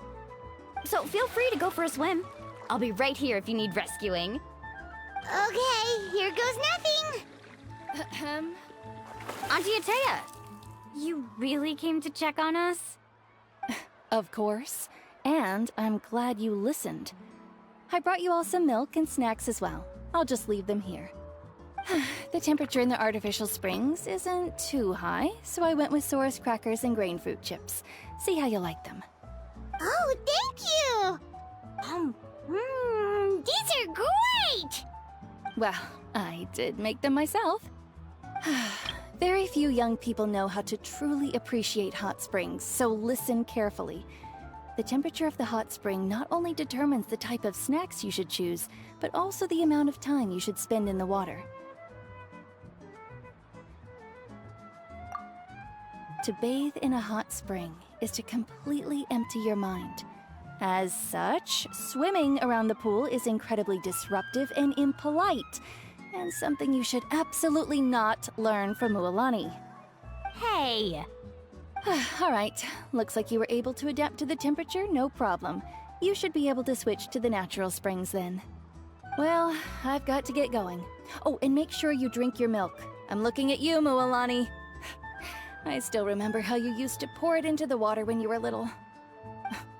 So feel free to go for a swim. I'll be right here if you need rescuing. Okay, here goes nothing. Auntie Atea, you really came to check on us? Of course. And I'm glad you listened. I brought you all some milk and snacks as well. I'll just leave them here. The temperature in the artificial springs isn't too high, so I went with Sora's crackers and grain fruit chips. See how you like them. Oh, thank you! These are great! Well, I did make them myself. Very few young people know how to truly appreciate hot springs, so listen carefully. The temperature of the hot spring not only determines the type of snacks you should choose, but also the amount of time you should spend in the water. To bathe in a hot spring is to completely empty your mind. As such, swimming around the pool is incredibly disruptive and impolite, and something you should absolutely not learn from Mualani. Hey! All right, looks like you were able to adapt to the temperature, no problem. You should be able to switch to the natural springs then. Well, I've got to get going. Oh, and make sure you drink your milk. I'm looking at you, Mualani. I still remember how you used to pour it into the water when you were little.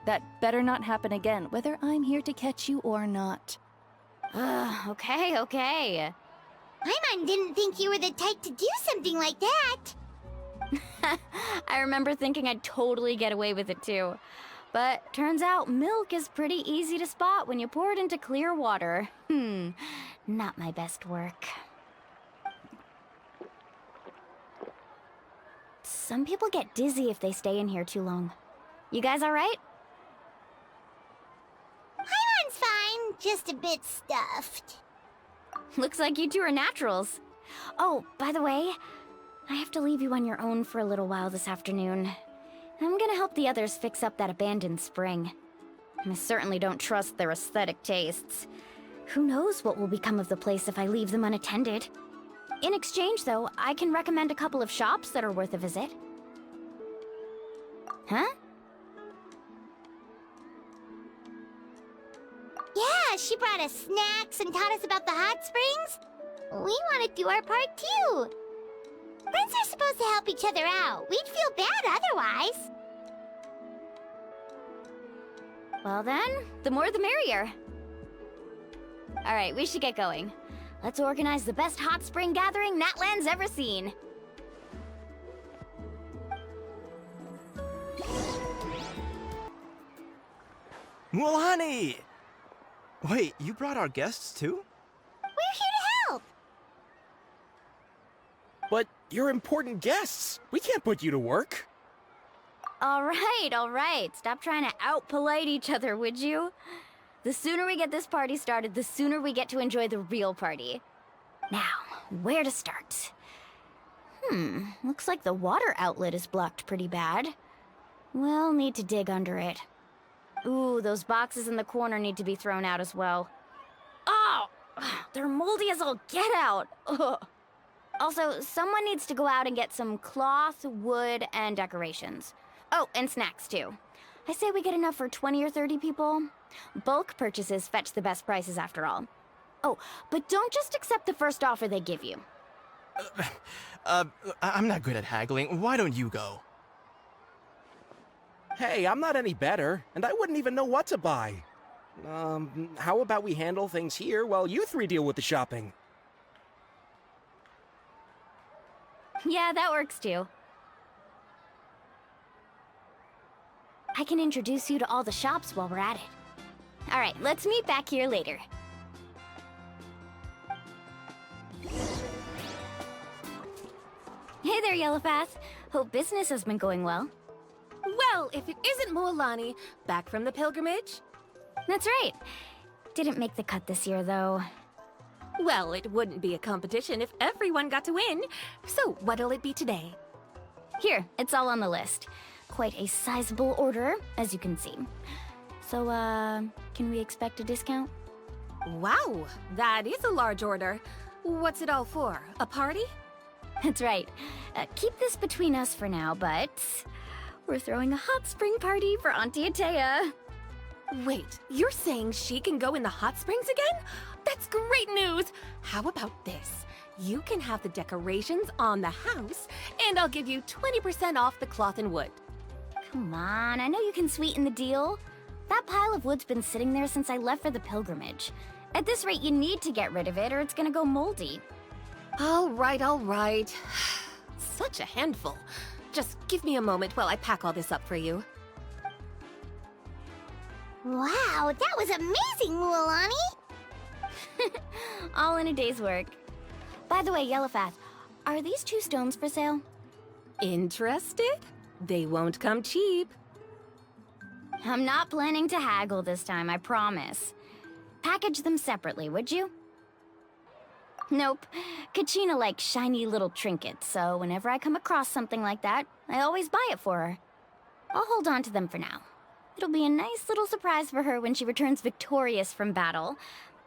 That better not happen again, whether I'm here to catch you or not. Okay. Paimon didn't think you were the type to do something like that. I remember thinking I'd totally get away with it too. But turns out milk is pretty easy to spot when you pour it into clear water. Not my best work. Some people get dizzy if they stay in here too long. You guys all right? Paimon's fine, just a bit stuffed. Looks like you two are naturals. Oh, by the way, I have to leave you on your own for a little while this afternoon. I'm gonna help the others fix up that abandoned spring. I certainly don't trust their aesthetic tastes. Who knows what will become of the place if I leave them unattended? In exchange, though, I can recommend a couple of shops that are worth a visit. Huh? Yeah, she brought us snacks and taught us about the hot springs. We want to do our part, too. Friends are supposed to help each other out. We'd feel bad otherwise. Well then, the more the merrier. Alright, we should get going. Let's organize the best hot spring gathering Natlan's ever seen. Mualani! Wait, you brought our guests too? We're here to help. But you're important guests. We can't put you to work. All right. Stop trying to out-polite each other, would you? The sooner we get this party started, the sooner we get to enjoy the real party. Now, where to start? Looks like the water outlet is blocked pretty bad. We'll need to dig under it. Ooh, those boxes in the corner need to be thrown out as well. Oh! They're moldy as all get out! Ugh. Also, someone needs to go out and get some cloth, wood, and decorations. Oh, and snacks too. I say we get enough for 20 or 30 people. Bulk purchases fetch the best prices after all. Oh, but don't just accept the first offer they give you. I'm not good at haggling. Why don't you go? Hey, I'm not any better, and I wouldn't even know what to buy. How about we handle things here while you three deal with the shopping? Yeah, that works too. I can introduce you to all the shops while we're at it. Alright, let's meet back here later. Hey there, Yellowpath. Hope business has been going well. Well, if it isn't Mualani, back from the pilgrimage? That's right. Didn't make the cut this year, though. Well, it wouldn't be a competition if everyone got to win. So, what'll it be today? Here, it's all on the list. Quite a sizable order, as you can see. So, can we expect a discount? Wow, that is a large order. What's it all for? A party? That's right. Keep this between us for now, but we're throwing a hot spring party for Auntie Atea. Wait, you're saying she can go in the hot springs again? That's great news! How about this? You can have the decorations on the house, and I'll give you 20% off the cloth and wood. Come on, I know you can sweeten the deal. That pile of wood's been sitting there since I left for the pilgrimage. At this rate, you need to get rid of it or it's gonna go moldy. All right. Such a handful. Just give me a moment while I pack all this up for you. Wow, that was amazing, Mualani! All in a day's work. By the way, Yellowfath, are these 2 stones for sale? Interested? They won't come cheap. I'm not planning to haggle this time, I promise. Package them separately, would you? Nope. Kachina likes shiny little trinkets, so whenever I come across something like that, I always buy it for her. I'll hold on to them for now. It'll be a nice little surprise for her when she returns victorious from battle.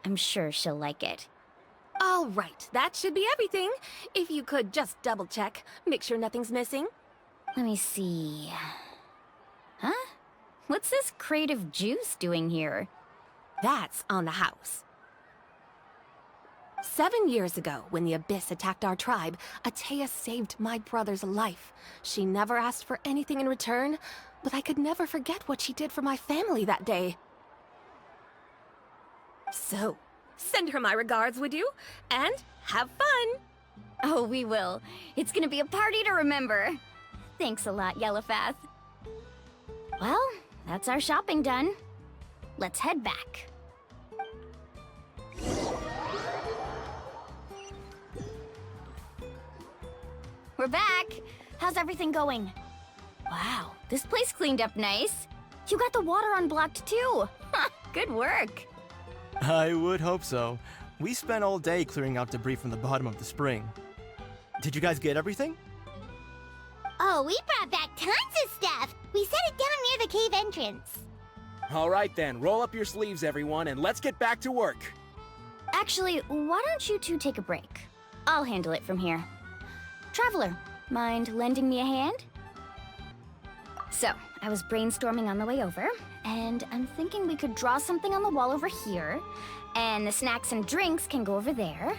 I'm sure she'll like it. All right, that should be everything. If you could just double check, make sure nothing's missing. Let me see. Huh? What's this crate of juice doing here? That's on the house. 7 years ago, when the Abyss attacked our tribe, Atea saved my brother's life. She never asked for anything in return, but I could never forget what she did for my family that day. So, send her my regards, would you? And have fun! Oh, we will. It's gonna be a party to remember. Thanks a lot, Yellowfath. Well, that's our shopping done. Let's head back. We're back! How's everything going? Wow, this place cleaned up nice. You got the water unblocked too. Good work. I would hope so. We spent all day clearing out debris from the bottom of the spring. Did you guys get everything? Oh, we brought back tons of stuff! We set it down near the cave entrance. All right then, roll up your sleeves, everyone, and let's get back to work. Actually, why don't you two take a break? I'll handle it from here. Traveler, mind lending me a hand? So, I was brainstorming on the way over, and I'm thinking we could draw something on the wall over here, and the snacks and drinks can go over there.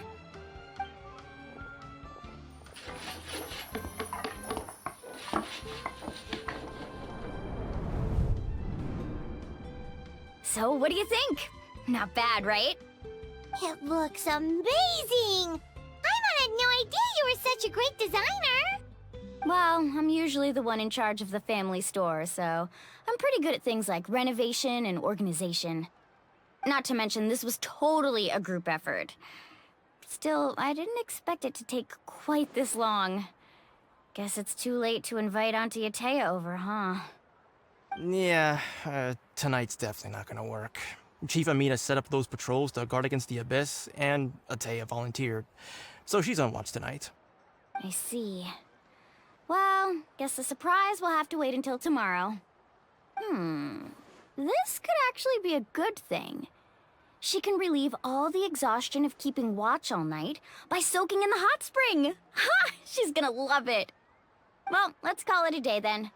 So, what do you think? Not bad, right? It looks amazing! Paimon had no idea you were such a great designer! Well, I'm usually the one in charge of the family store, so I'm pretty good at things like renovation and organization. Not to mention, this was totally a group effort. Still, I didn't expect it to take quite this long. Guess it's too late to invite Auntie Atea over, huh? Yeah, tonight's definitely not gonna work. Chief Amina set up those patrols to guard against the Abyss, and Atea volunteered. So she's on watch tonight. I see. Well, guess the surprise will have to wait until tomorrow. This could actually be a good thing. She can relieve all the exhaustion of keeping watch all night by soaking in the hot spring. Ha! She's gonna love it. Well, let's call it a day then.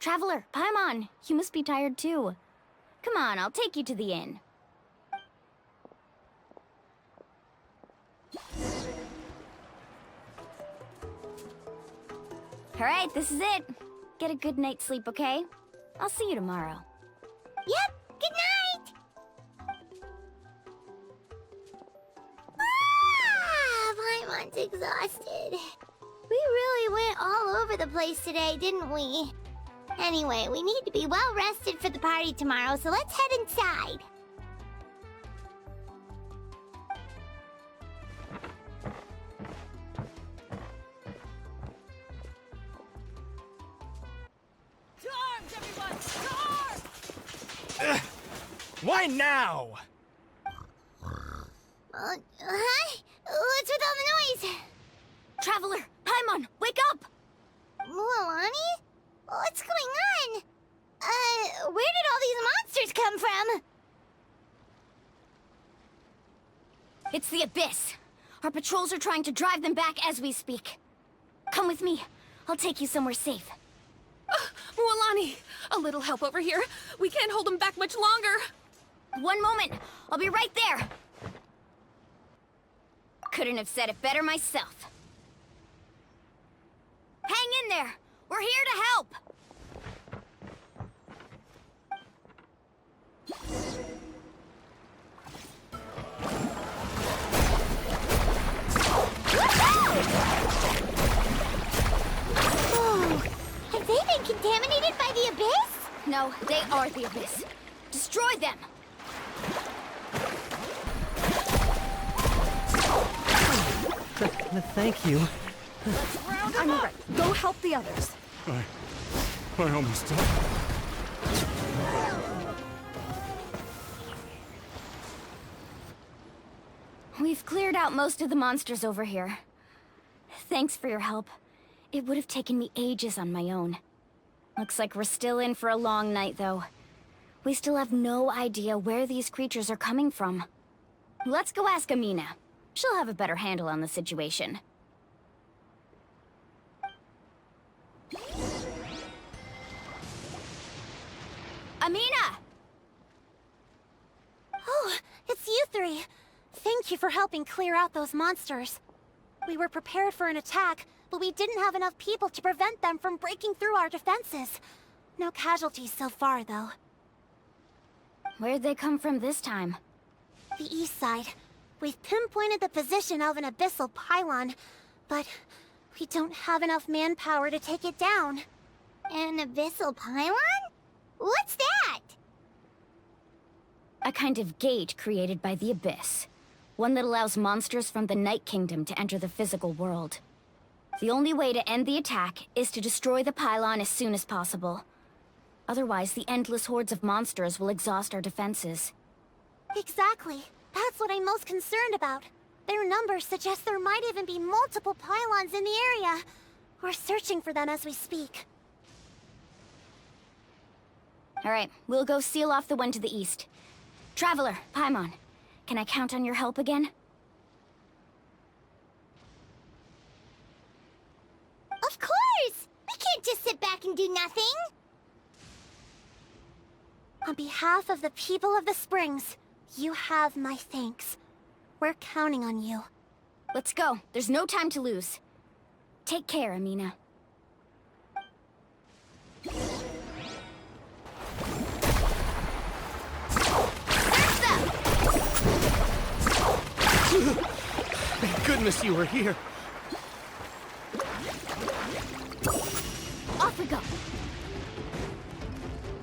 Traveler, Paimon, you must be tired too. Come on, I'll take you to the inn. All right, this is it. Get a good night's sleep, okay? I'll see you tomorrow. Yep, good night! Paimon's exhausted. We really went all over the place today, didn't we? Anyway, we need to be well rested for the party tomorrow, so let's head inside. To arms, everyone! To arms! Why now? Huh? What's with all the noise? Traveler, Paimon, wake up! Mualani? What's going on? Where did all these monsters come from? It's the Abyss. Our patrols are trying to drive them back as we speak. Come with me. I'll take you somewhere safe. Mualani, a little help over here. We can't hold them back much longer. One moment. I'll be right there. Couldn't have said it better myself. Hang in there. We're here to help. Oh, have they been contaminated by the Abyss? No, they are the Abyss. Destroy them! Thank you. I'm all right. Go help the others. I almost died. We've cleared out most of the monsters over here. Thanks for your help. It would have taken me ages on my own. Looks like we're still in for a long night, though. We still have no idea where these creatures are coming from. Let's go ask Amina. She'll have a better handle on the situation. Amina! Oh, it's you three. Thank you for helping clear out those monsters. We were prepared for an attack, but we didn't have enough people to prevent them from breaking through our defenses. No casualties so far, though. Where'd they come from this time? The east side. We've pinpointed the position of an abyssal pylon, but we don't have enough manpower to take it down. An abyssal pylon? What's that? A kind of gate created by the Abyss. One that allows monsters from the Night Kingdom to enter the physical world. The only way to end the attack is to destroy the pylon as soon as possible. Otherwise, the endless hordes of monsters will exhaust our defenses. Exactly. That's what I'm most concerned about. Their numbers suggest there might even be multiple pylons in the area. We're searching for them as we speak. Alright, we'll go seal off the one to the east. Traveler, Paimon, can I count on your help again? Of course! We can't just sit back and do nothing! On behalf of the people of the Springs, you have my thanks. We're counting on you. Let's go. There's no time to lose. Take care, Amina. Thank goodness you were here. Off we go.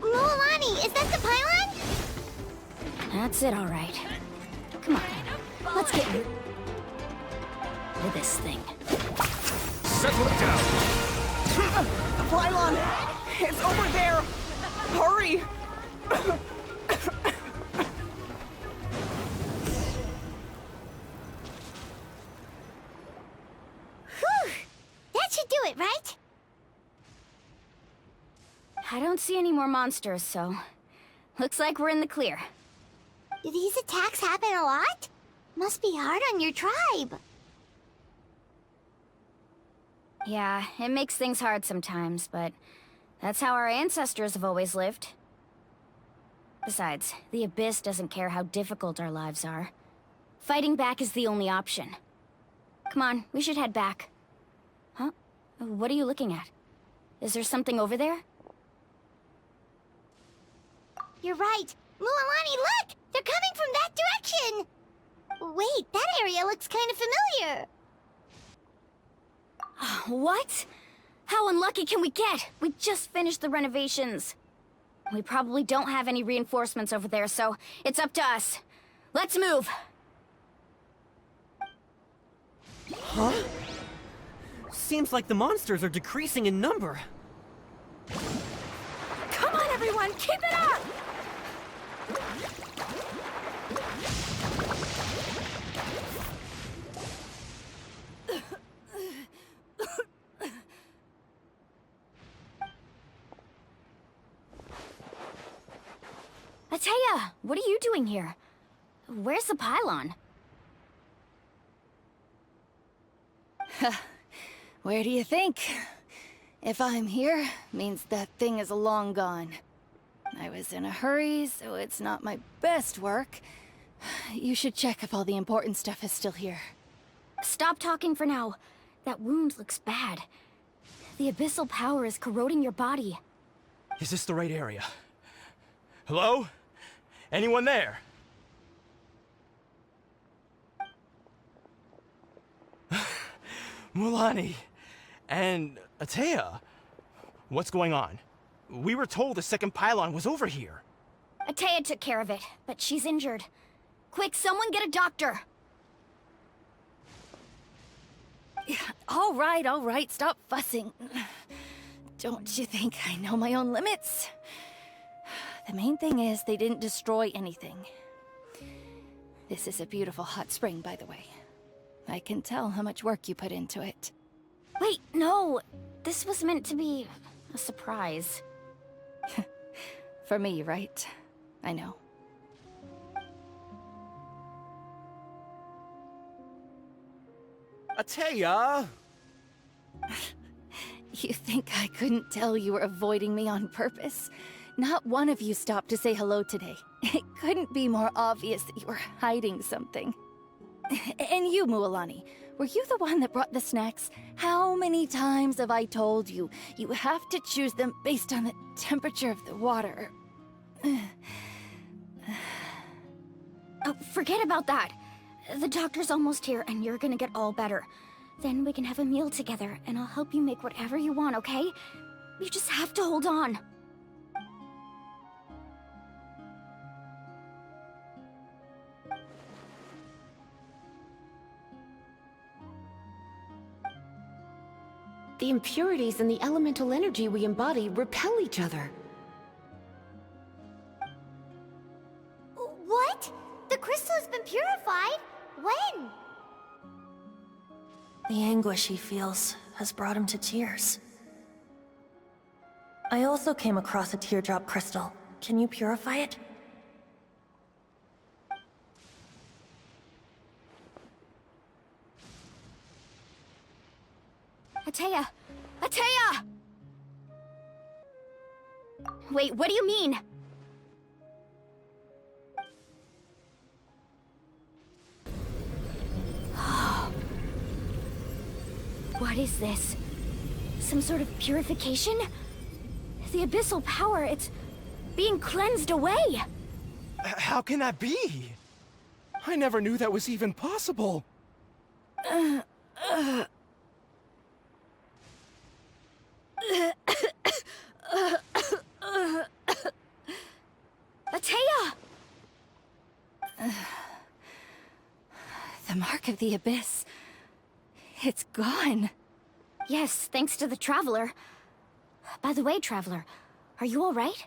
Mualani, is that the pylon? That's it, all right. Come on, let's get to this thing. Settle it down. The pylon! It's over there! Hurry! Whew! That should do it, right? I don't see any more monsters, so... looks like we're in the clear. Do these attacks happen a lot? Must be hard on your tribe. Yeah, it makes things hard sometimes, but that's how our ancestors have always lived. Besides, the Abyss doesn't care how difficult our lives are. Fighting back is the only option. Come on, we should head back. Huh? What are you looking at? Is there something over there? You're right. Mualani, look! They're coming from that direction! Wait, that area looks kind of familiar. What? How unlucky can we get? We just finished the renovations. We probably don't have any reinforcements over there, so it's up to us. Let's move! Huh? Seems like the monsters are decreasing in number. Come on, everyone, keep it up! Atea, what are you doing here? Where's the pylon? Where do you think? If I'm here, means that thing is long gone. I was in a hurry, so it's not my best work. You should check if all the important stuff is still here. Stop talking for now. That wound looks bad. The abyssal power is corroding your body. Is this the right area? Hello? Anyone there? Mulani and Atea, what's going on? We were told the second pylon was over here. Atea took care of it, but she's injured. Quick, someone get a doctor! All right, stop fussing. Don't you think I know my own limits? The main thing is they didn't destroy anything. This is a beautiful hot spring, by the way. I can tell how much work you put into it. Wait, no! This was meant to be a surprise. For me, right? I know. Atea! You think I couldn't tell you were avoiding me on purpose? Not one of you stopped to say hello today. It couldn't be more obvious that you were hiding something. And you, Mualani, were you the one that brought the snacks? How many times have I told you, you have to choose them based on the temperature of the water? Oh, forget about that. The doctor's almost here, and you're gonna get all better. Then we can have a meal together, and I'll help you make whatever you want, okay? You just have to hold on. The impurities and the elemental energy we embody repel each other. What? The crystal has been purified? When? The anguish he feels has brought him to tears. I also came across a teardrop crystal. Can you purify it? Atea! Atea! Wait, what do you mean? What is this? Some sort of purification? The abyssal power, it's being cleansed away! How can that be? I never knew that was even possible. Atea! The mark of the abyss. It's gone. Yes, thanks to the Traveler. By the way, Traveler, are you alright?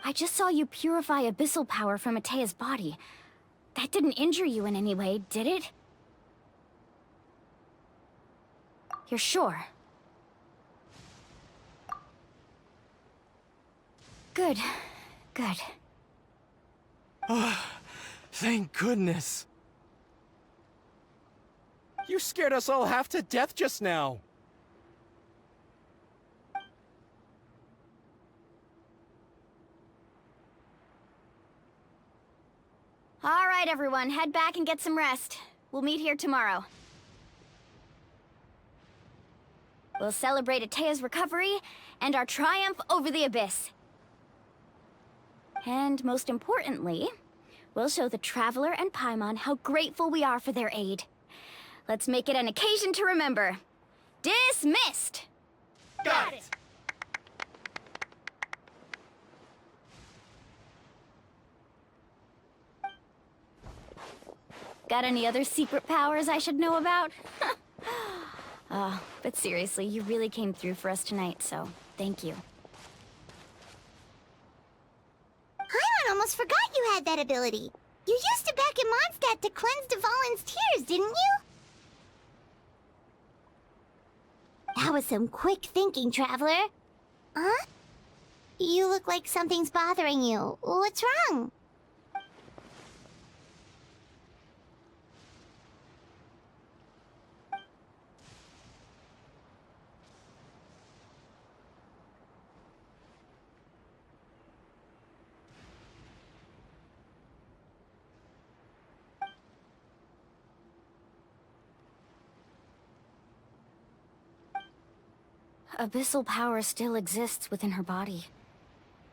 I just saw you purify abyssal power from Atea's body. That didn't injure you in any way, did it? You're sure? Good. Good. Oh, thank goodness. You scared us all half to death just now. All right, everyone, head back and get some rest. We'll meet here tomorrow. We'll celebrate Atea's recovery and our triumph over the abyss. And most importantly, we'll show the Traveler and Paimon how grateful we are for their aid. Let's make it an occasion to remember. Dismissed! Got it! Got any other secret powers I should know about? Oh, but seriously, you really came through for us tonight, so thank you. Paimon almost forgot you had that ability. You used it back in Mondstadt to cleanse Devalin's tears, didn't you? That was some quick thinking, Traveler. Huh? You look like something's bothering you. What's wrong? Abyssal power still exists within her body.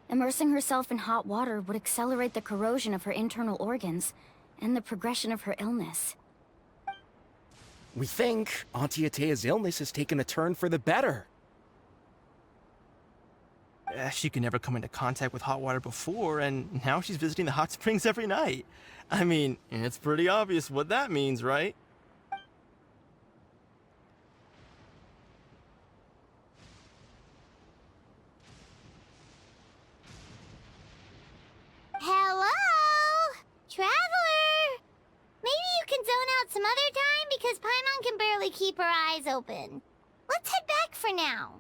Immersing herself in hot water would accelerate the corrosion of her internal organs and the progression of her illness. We think Auntie Atea's illness has taken a turn for the better. She could never come into contact with hot water before, and now she's visiting the hot springs every night. I mean, it's pretty obvious what that means, right? Hello? Traveler? Maybe you can zone out some other time because Paimon can barely keep her eyes open. Let's head back for now.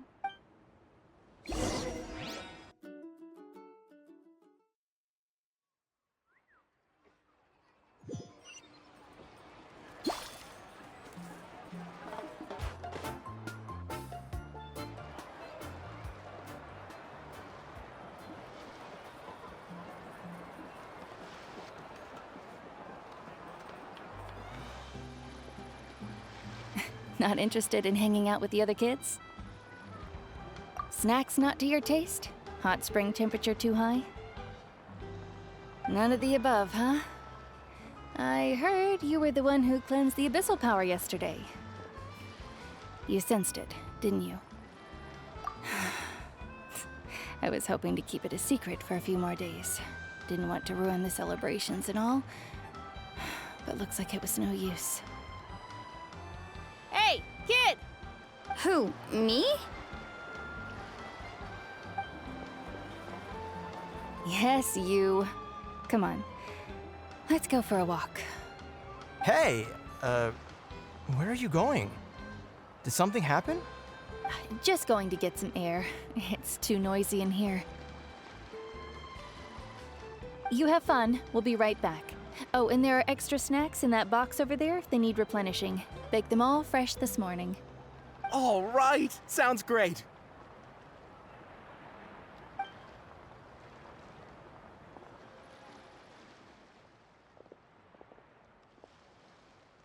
Not interested in hanging out with the other kids? Snacks not to your taste? Hot spring temperature too high? None of the above, huh? I heard you were the one who cleansed the abyssal power yesterday. You sensed it, didn't you? I was hoping to keep it a secret for a few more days. Didn't want to ruin the celebrations and all, but looks like it was no use. Hey, kid! Who, me? Yes, you. Come on. Let's go for a walk. Hey, where are you going? Did something happen? Just going to get some air. It's too noisy in here. You have fun. We'll be right back. Oh, and there are extra snacks in that box over there if they need replenishing. Baked them all fresh this morning. All right, sounds great.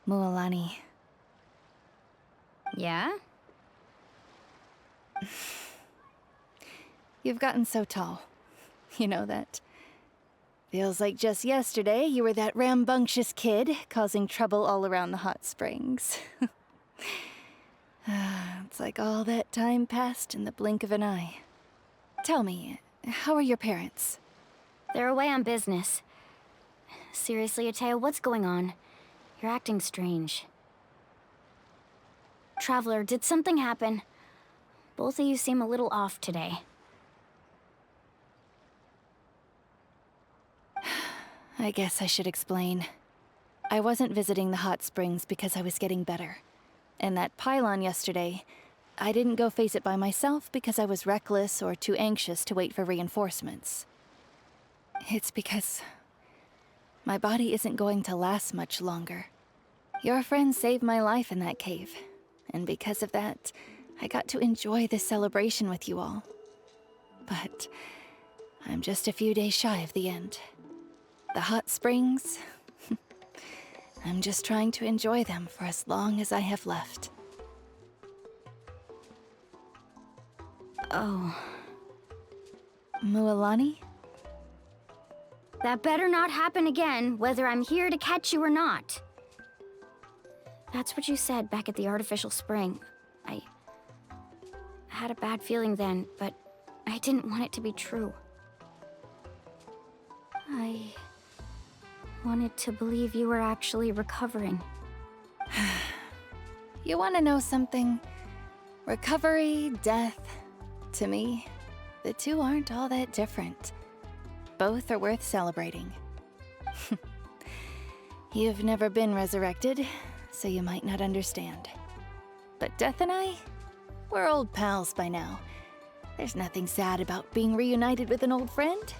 Mualani. Yeah? You've gotten so tall. You know that. Feels like just yesterday you were that rambunctious kid causing trouble all around the hot springs. It's like all that time passed in the blink of an eye. Tell me, how are your parents? They're away on business. Seriously, Atea, what's going on? You're acting strange. Traveler, did something happen? Both of you seem a little off today. I guess I should explain. I wasn't visiting the hot springs because I was getting better. And that pylon yesterday, I didn't go face it by myself because I was reckless or too anxious to wait for reinforcements. It's because my body isn't going to last much longer. Your friend saved my life in that cave, and because of that, I got to enjoy this celebration with you all. But I'm just a few days shy of the end. The hot springs, I'm just trying to enjoy them for as long as I have left. Oh. Mualani? That better not happen again, whether I'm here to catch you or not. That's what you said back at the artificial spring. I had a bad feeling then, but I didn't want it to be true. I wanted to believe you were actually recovering. You want to know something? Recovery, death, to me, the two aren't all that different. Both are worth celebrating. You've never been resurrected, so you might not understand. But Death and I, we're old pals by now. There's nothing sad about being reunited with an old friend.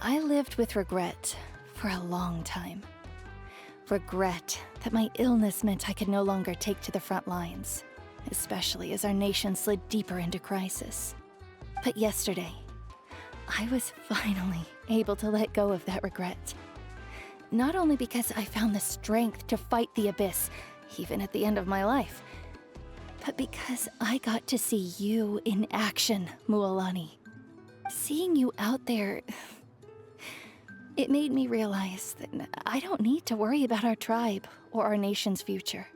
I lived with regret for a long time. Regret that my illness meant I could no longer take to the front lines, especially as our nation slid deeper into crisis. But yesterday, I was finally able to let go of that regret. Not only because I found the strength to fight the abyss, even at the end of my life, but because I got to see you in action, Mualani. Seeing you out there, it made me realize that I don't need to worry about our tribe or our nation's future.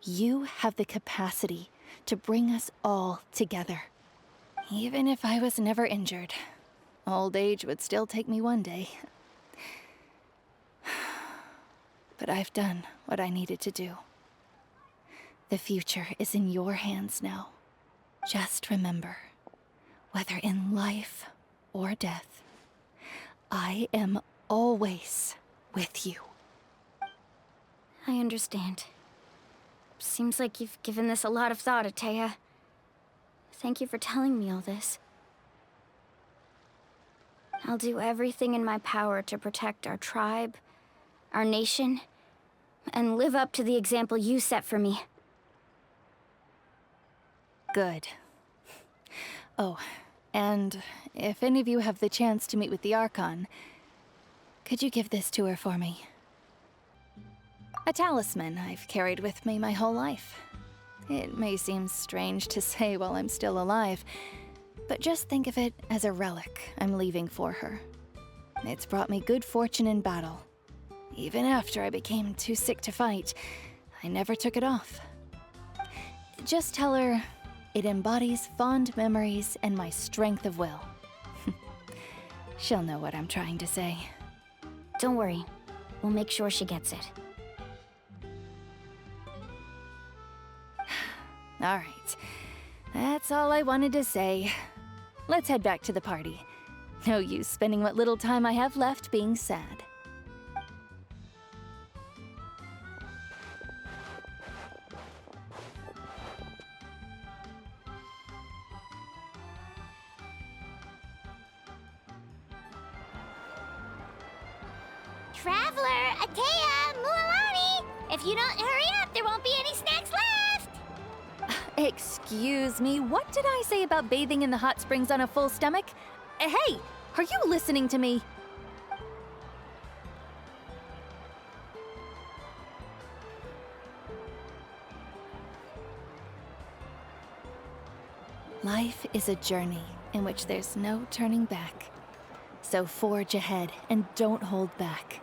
You have the capacity to bring us all together. Even if I was never injured, old age would still take me one day. But I've done what I needed to do. The future is in your hands now. Just remember, whether in life or death, I am always with you. I understand. Seems like you've given this a lot of thought, Atea. Thank you for telling me all this. I'll do everything in my power to protect our tribe, our nation, and live up to the example you set for me. Good. Oh, and if any of you have the chance to meet with the Archon, could you give this to her for me? A talisman I've carried with me my whole life. It may seem strange to say while I'm still alive, but just think of it as a relic I'm leaving for her. It's brought me good fortune in battle. Even after I became too sick to fight, I never took it off. Just tell her it embodies fond memories and my strength of will. She'll know what I'm trying to say. Don't worry. We'll make sure she gets it. All right. That's all I wanted to say. Let's head back to the party. No use spending what little time I have left being sad. Traveler, Atea, Mualani! If you don't hurry up, there won't be any snacks left! Excuse me, what did I say about bathing in the hot springs on a full stomach? Hey, are you listening to me? Life is a journey in which there's no turning back. So forge ahead and don't hold back.